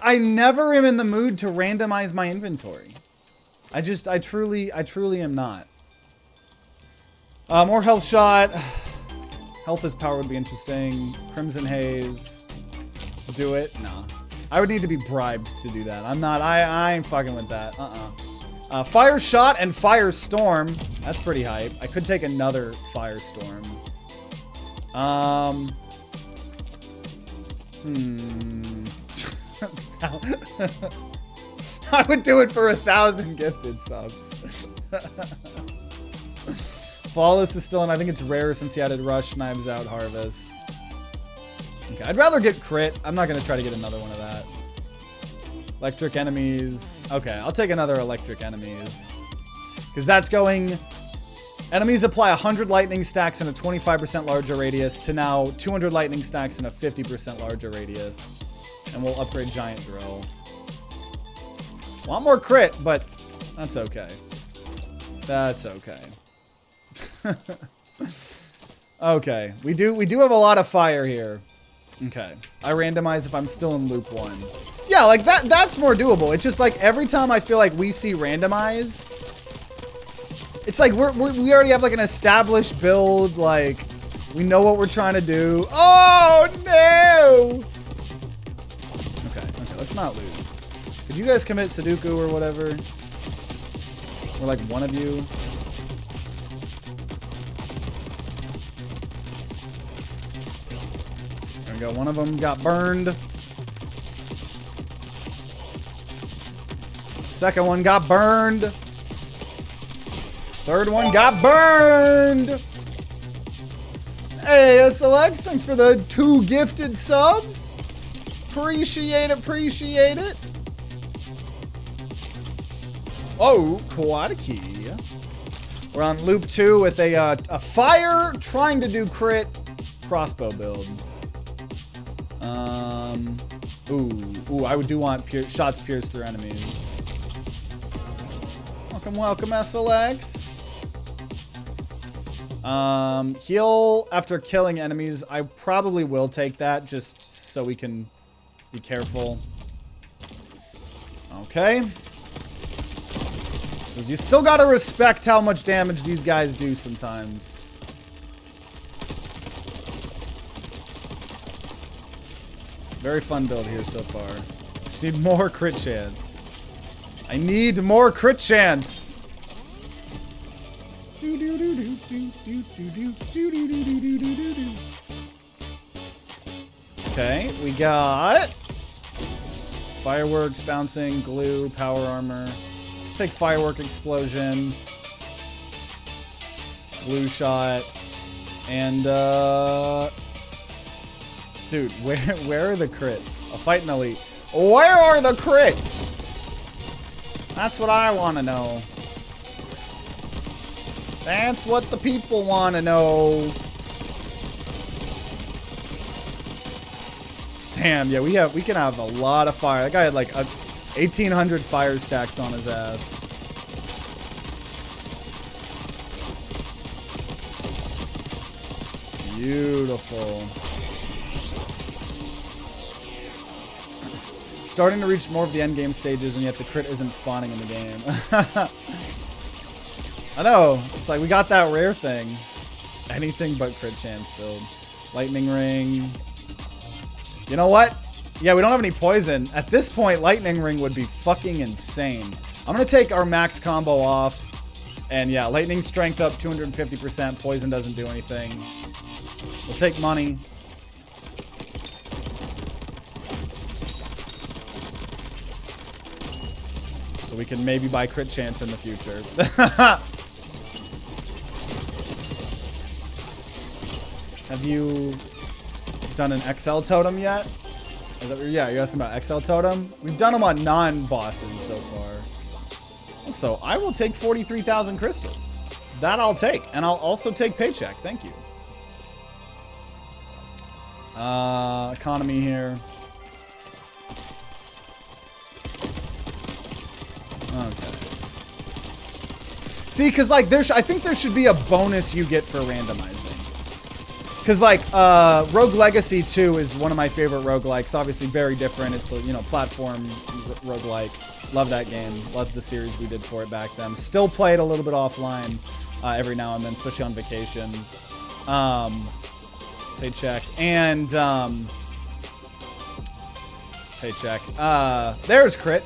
Speaker 1: I never am in the mood to randomize my inventory. I truly am not. More health shot. Health as power would be interesting. Crimson Haze. Do it? No. I would need to be bribed to do that. I ain't fucking with that. Fire shot and firestorm. That's pretty hype. I could take another firestorm. I would do it for 1,000 gifted subs. Flawless is still in. I think it's rare since he added Rush, Knives Out, Harvest. Okay, I'd rather get crit. I'm not going to try to get another one of that. Electric enemies. Okay, I'll take another electric enemies. Because that's going... Enemies apply 100 lightning stacks in a 25% larger radius to now 200 lightning stacks in a 50% larger radius. And we'll upgrade Giant Drill. Want more crit, but that's okay. That's okay. Okay, we do have a lot of fire here. Okay, I randomize if I'm still in loop 1. Yeah, like that's more doable. It's just like every time I feel like we see randomize, it's like we already have like an established build. Like We know what we're trying to do. Oh, no! Okay, let's not lose. Could you guys commit Sudoku or whatever? Or like one of you? There we go. One of them got burned. Second one got burned. Third one got burned. Hey, SLX, thanks for the 2 gifted subs. Appreciate it. Oh, Quadiki. We're on loop 2 with a fire trying to do crit crossbow build. Ooh, I do want shots pierced through enemies. Welcome, SLX. Heal after killing enemies. I probably will take that just so we can be careful. Okay. Because you still gotta respect how much damage these guys do sometimes. Very fun build here so far. Just need more crit chance. I need more crit chance. Okay, we got fireworks, bouncing, glue, power armor. Let's take firework explosion, glue shot, and dude, where are the crits? I'll fight an elite. Where are the crits? That's what I want to know. That's what the people want to know. Damn, yeah, we can have a lot of fire. That guy had like 1,800 fire stacks on his ass. Beautiful. Starting to reach more of the endgame stages, and yet the crit isn't spawning in the game. I know. It's like we got that rare thing. Anything but crit chance build. Lightning ring. You know what? Yeah, we don't have any poison. At this point, lightning ring would be fucking insane. I'm gonna take our max combo off. And yeah, lightning strength up 250%. Poison doesn't do anything. We'll take money. So we can maybe buy crit chance in the future. Have you done an XL totem yet? Yeah, you're asking about XL totem? We've done them on non-bosses so far. Also, I will take 43,000 crystals. That I'll take. And I'll also take paycheck. Thank you. Economy here. Okay. See, because like I think there should be a bonus you get for randomizing. Because like Rogue Legacy 2 is one of my favorite roguelikes. Obviously very different. It's, you know, platform roguelike. Love that game. Love the series we did for it back then. Still play it a little bit offline every now and then, especially on vacations. Paycheck and paycheck. There's crit.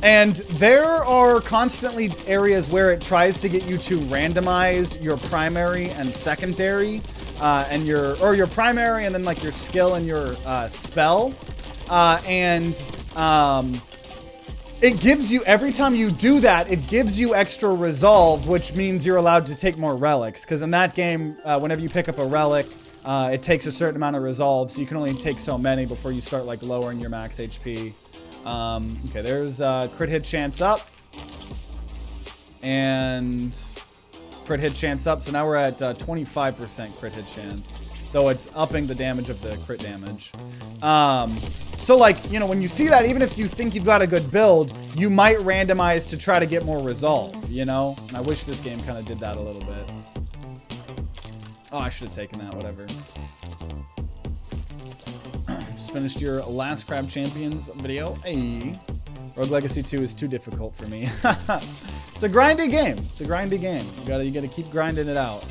Speaker 1: And there are constantly areas where it tries to get you to randomize your primary and secondary, and your primary and then like your skill and your spell, it gives you, every time you do that, it gives you extra resolve, which means you're allowed to take more relics. Because in that game, whenever you pick up a relic, it takes a certain amount of resolve, so you can only take so many before you start like lowering your max HP. Okay, there's crit hit chance up. And crit hit chance up. So now we're at 25% crit hit chance. Though it's upping the damage of the crit damage. So like, you know, when you see that, even if you think you've got a good build, you might randomize to try to get more resolve, you know? And I wish this game kind of did that a little bit. Oh, I should have taken that, whatever. Just finished your last Crab Champions video. Hey. Rogue Legacy 2 is too difficult for me. It's a grindy game. It's a grindy game. You gotta keep grinding it out.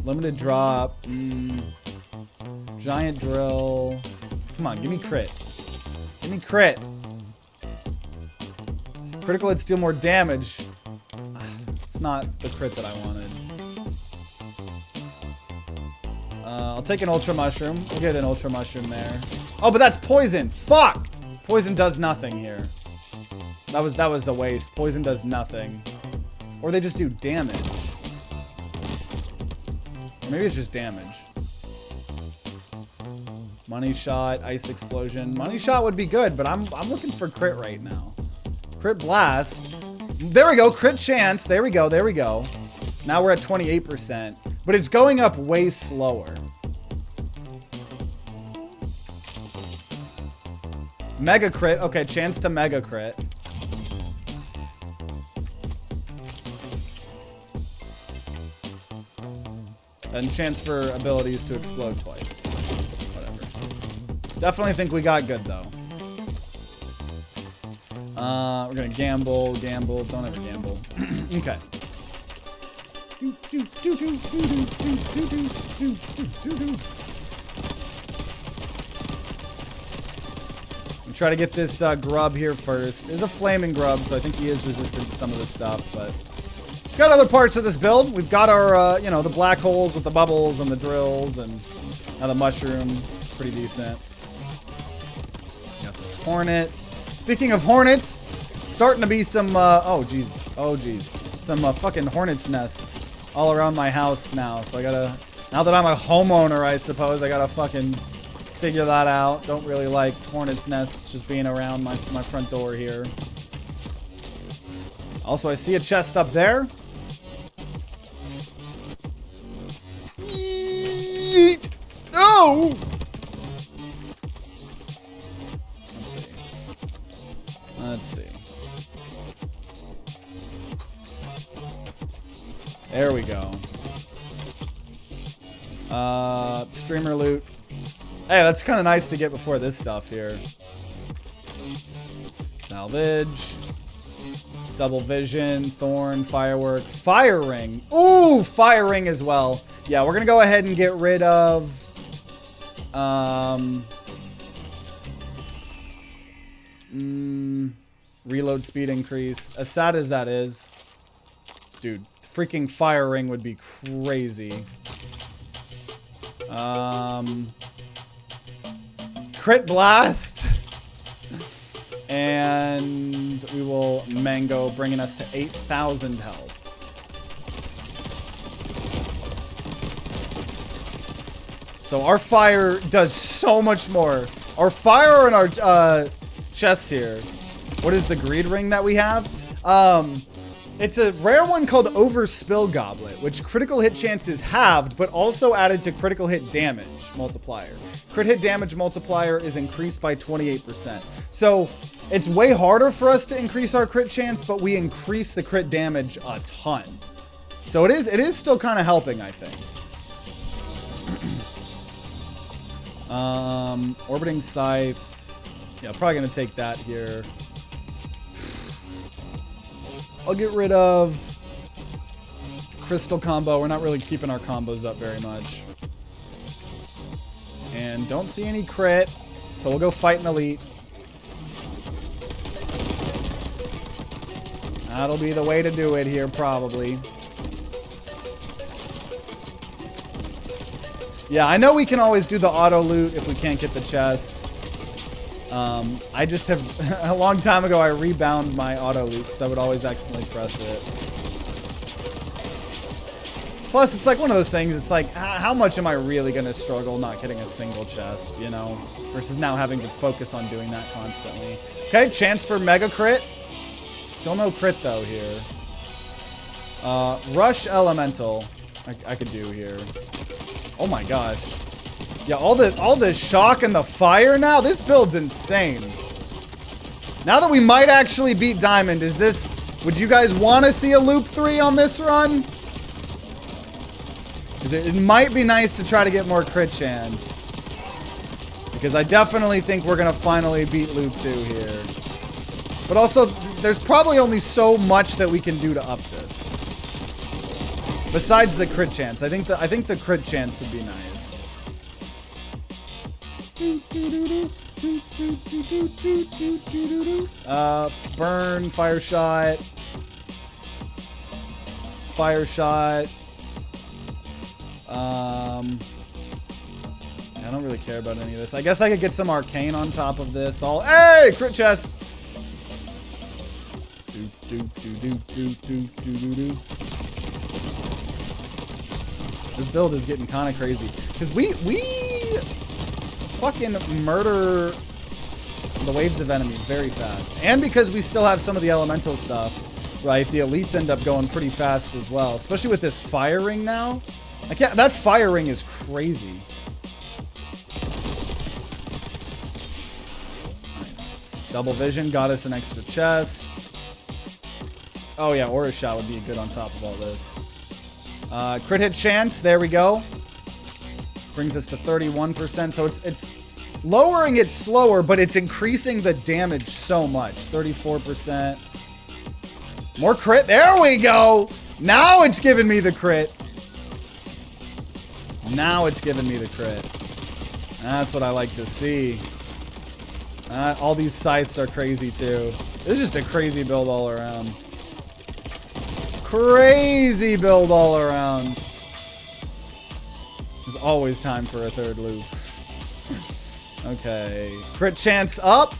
Speaker 1: Limited drop. Giant drill. Come on, give me crit. Give me crit. Critical hits deal more damage. It's not the crit that I wanted. I'll take an ultra mushroom. We'll get an ultra mushroom there. Oh, but that's poison. Fuck! Poison does nothing here. That was a waste. Poison does nothing. Or they just do damage. Or maybe it's just damage. Money shot, ice explosion. Money shot would be good, but I'm looking for crit right now. Crit blast. There we go. Crit chance. There we go. There we go. Now we're at 28%, but it's going up way slower. Mega crit. Okay, chance to mega crit. And chance for abilities to explode twice. Whatever. Definitely think we got good though. We're gonna gamble. Don't ever gamble. Okay. I'm trying to get this grub here first. It's a flaming grub, so I think he is resistant to some of this stuff, but got other parts of this build. We've got our, you know, the black holes with the bubbles and the drills, and now the mushroom, pretty decent. Got this hornet. Speaking of hornets, starting to be some, oh geez, some fucking hornets nests all around my house now. So I gotta, now that I'm a homeowner, I suppose, I gotta fucking figure that out. Don't really like hornets nests just being around my front door here. Also, I see a chest up there. Yeet! No! Let's see. There we go. Streamer loot. Hey, that's kind of nice to get before this stuff here. Salvage. Double vision, thorn, firework, fire ring. Ooh, fire ring as well. Yeah, we're gonna go ahead and get rid of reload speed increased. As sad as that is, dude, freaking fire ring would be crazy. Crit blast. And we will mango, bringing us to 8,000 health. So our fire does so much more. Our fire and our chests here. What is the greed ring that we have? It's a rare one called Overspill Goblet, which critical hit chance is halved, but also added to critical hit damage multiplier. Crit hit damage multiplier is increased by 28%. So it's way harder for us to increase our crit chance, but we increase the crit damage a ton. So it is still kind of helping, I think. Orbiting scythes. Yeah, probably gonna take that here. I'll get rid of crystal combo. We're not really keeping our combos up very much. And don't see any crit, so we'll go fight an elite. That'll be the way to do it here, probably. Yeah, I know we can always do the auto loot if we can't get the chest. I just have, a long time ago, I rebound my auto loot because I would always accidentally press it. Plus, it's like one of those things, it's like, how much am I really going to struggle not getting a single chest, you know? Versus now having to focus on doing that constantly. Okay, chance for mega crit. Still no crit though here. Rush elemental. I could do here. Oh my gosh. Yeah, all the shock and the fire now. This build's insane. Now that we might actually beat Diamond, would you guys want to see a loop 3 on this run? Because it might be nice to try to get more crit chance. Because I definitely think we're going to finally beat loop 2 here. But also, there's probably only so much that we can do to up this. Besides the crit chance. I think the crit chance would be nice. Burn, fire shot. Fire shot. I don't really care about any of this. I guess I could get some arcane on top of this. Hey, crit chest. This build is getting kind of crazy because we fucking murder the waves of enemies very fast, and because we still have some of the elemental stuff, right? The elites end up going pretty fast as well, especially with this fire ring now. I can't. That fire ring is crazy. Nice. Double vision got us an extra chest. Oh yeah, aura shot would be good on top of all this. Crit hit chance, there we go. Brings us to 31%, so it's lowering it slower, but it's increasing the damage so much. 34%. More crit, there we go! Now it's giving me the crit. Now it's giving me the crit. That's what I like to see. All these scythes are crazy too. This is just a crazy build all around. Crazy build all around. There's always time for a third loop. Okay. Crit chance up.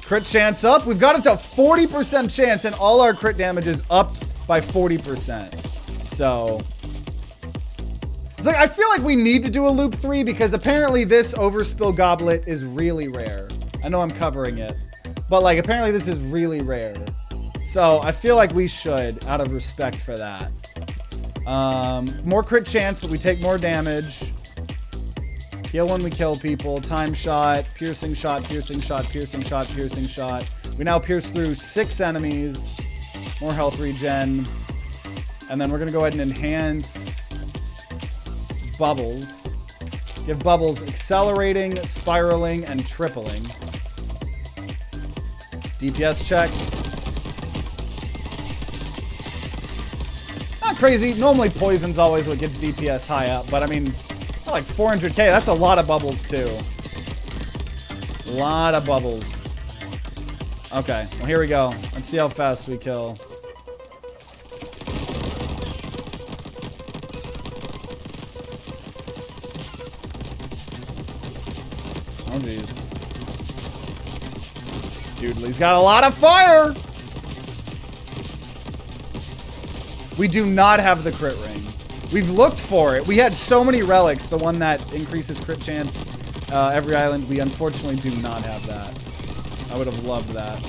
Speaker 1: Crit chance up. We've got it to 40% chance, and all our crit damage is upped by 40%. So it's like, I feel like we need to do a loop 3 because apparently this overspill goblet is really rare. I know I'm covering it, but like apparently this is really rare. So I feel like we should, out of respect for that. More crit chance, but we take more damage. Heal when we kill people. Time shot, piercing shot, piercing shot, piercing shot, piercing shot. We now pierce through 6 enemies. More health regen. And then we're gonna go ahead and enhance bubbles. Give bubbles accelerating, spiraling, and tripling. DPS check. Not crazy. Normally poison's always what gets DPS high up, but I mean, like 400k, that's a lot of bubbles too. A lot of bubbles. Okay, well here we go. Let's see how fast we kill. Oh jeez. Dude, he's got a lot of fire! We do not have the crit ring. We've looked for it. We had so many relics, the one that increases crit chance every island. We unfortunately do not have that. I would have loved that.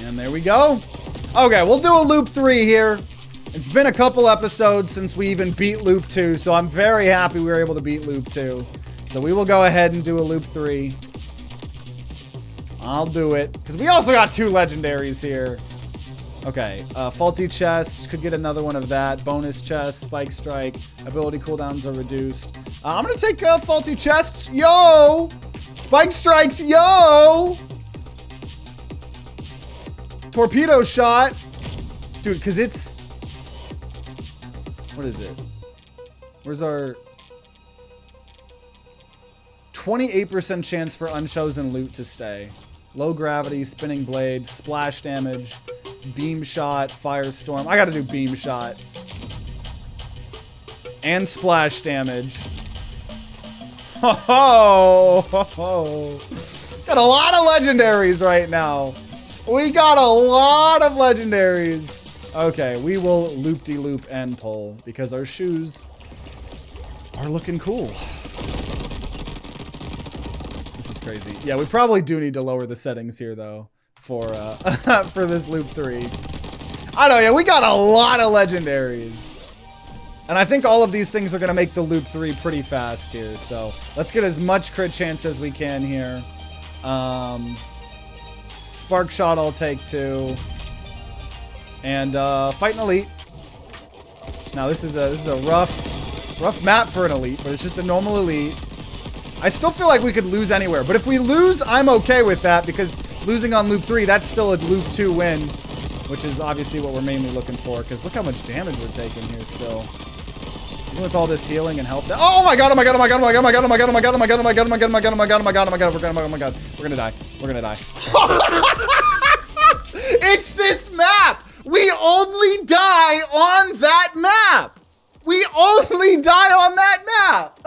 Speaker 1: And there we go. Okay, we'll do a loop 3 here. It's been a couple episodes since we even beat loop 2, so I'm very happy we were able to beat loop 2. So we will go ahead and do a loop 3. I'll do it, because we also got 2 legendaries here. Okay, faulty chest, could get another one of that. Bonus chest, spike strike, ability cooldowns are reduced. I'm gonna take faulty chests, yo! Spike strikes, yo! Torpedo shot. Dude, because it's... What is it? Where's our... 28% chance for unchosen loot to stay. Low gravity, spinning blade, splash damage, beam shot, firestorm. I gotta do beam shot. And splash damage. Ho ho! Got a lot of legendaries right now. We got a lot of legendaries. Okay, we will loop-de-loop and pull because our shoes are looking cool. This is crazy. Yeah, we probably do need to lower the settings here though for for this loop 3. I know, yeah, we got a lot of legendaries. And I think all of these things are gonna make the loop 3 pretty fast here. So let's get as much crit chance as we can here. Spark shot I'll take 2. And fight an elite. Now this is a rough Rough map for an elite, but it's just a normal elite. I still feel like we could lose anywhere, but if we lose, I'm okay with that because losing on loop 3, that's still a loop 2 win, which is obviously what we're mainly looking for because look how much damage we're taking here still. Even with all this healing and help. Oh my god, oh my god, oh my god, oh my god, oh my god, oh my god, oh my god, oh my god, oh my god, oh my god, oh my god, oh my god, oh my god, oh my god, oh my god, we're gonna die. We're gonna die. It's this map! We only die on that map! We only die on that map!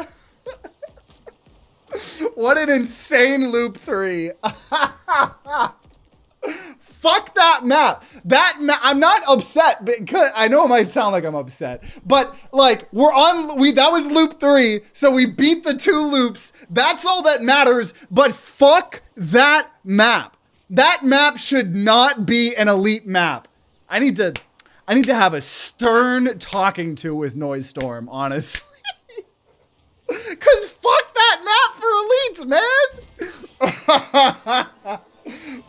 Speaker 1: What an insane loop 3. Fuck that map. I'm not upset because I know it might sound like I'm upset, but like that was loop 3, so we beat the 2 loops. That's all that matters, but fuck that map. That map should not be an elite map. I need to have a stern talking to with Noise Storm, honestly. Cause fuck that map for elites, man.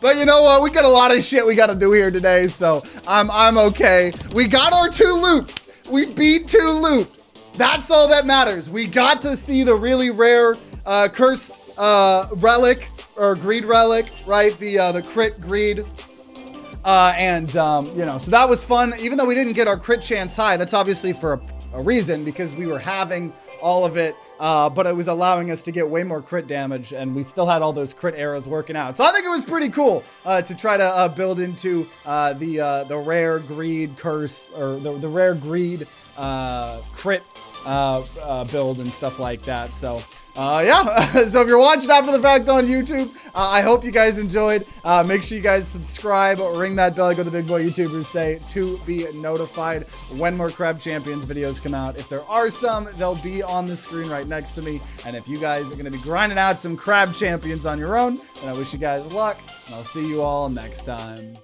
Speaker 1: But you know what? We got a lot of shit we got to do here today, so I'm okay. We got our 2 loops. We beat 2 loops. That's all that matters. We got to see the really rare cursed relic or greed relic, right? The crit greed. You know, so that was fun. Even though we didn't get our crit chance high, that's obviously for a reason because we were having all of it. But it was allowing us to get way more crit damage, and we still had all those crit arrows working out. So I think it was pretty cool to try to build into the rare greed curse, or the rare greed crit build and stuff like that. So yeah, so if you're watching after the fact on YouTube, I hope you guys enjoyed. Make sure you guys subscribe, ring that bell like what the big boy YouTubers say to be notified when more Crab Champions videos come out. If there are some, they'll be on the screen right next to me. And if you guys are going to be grinding out some Crab Champions on your own, then I wish you guys luck, and I'll see you all next time.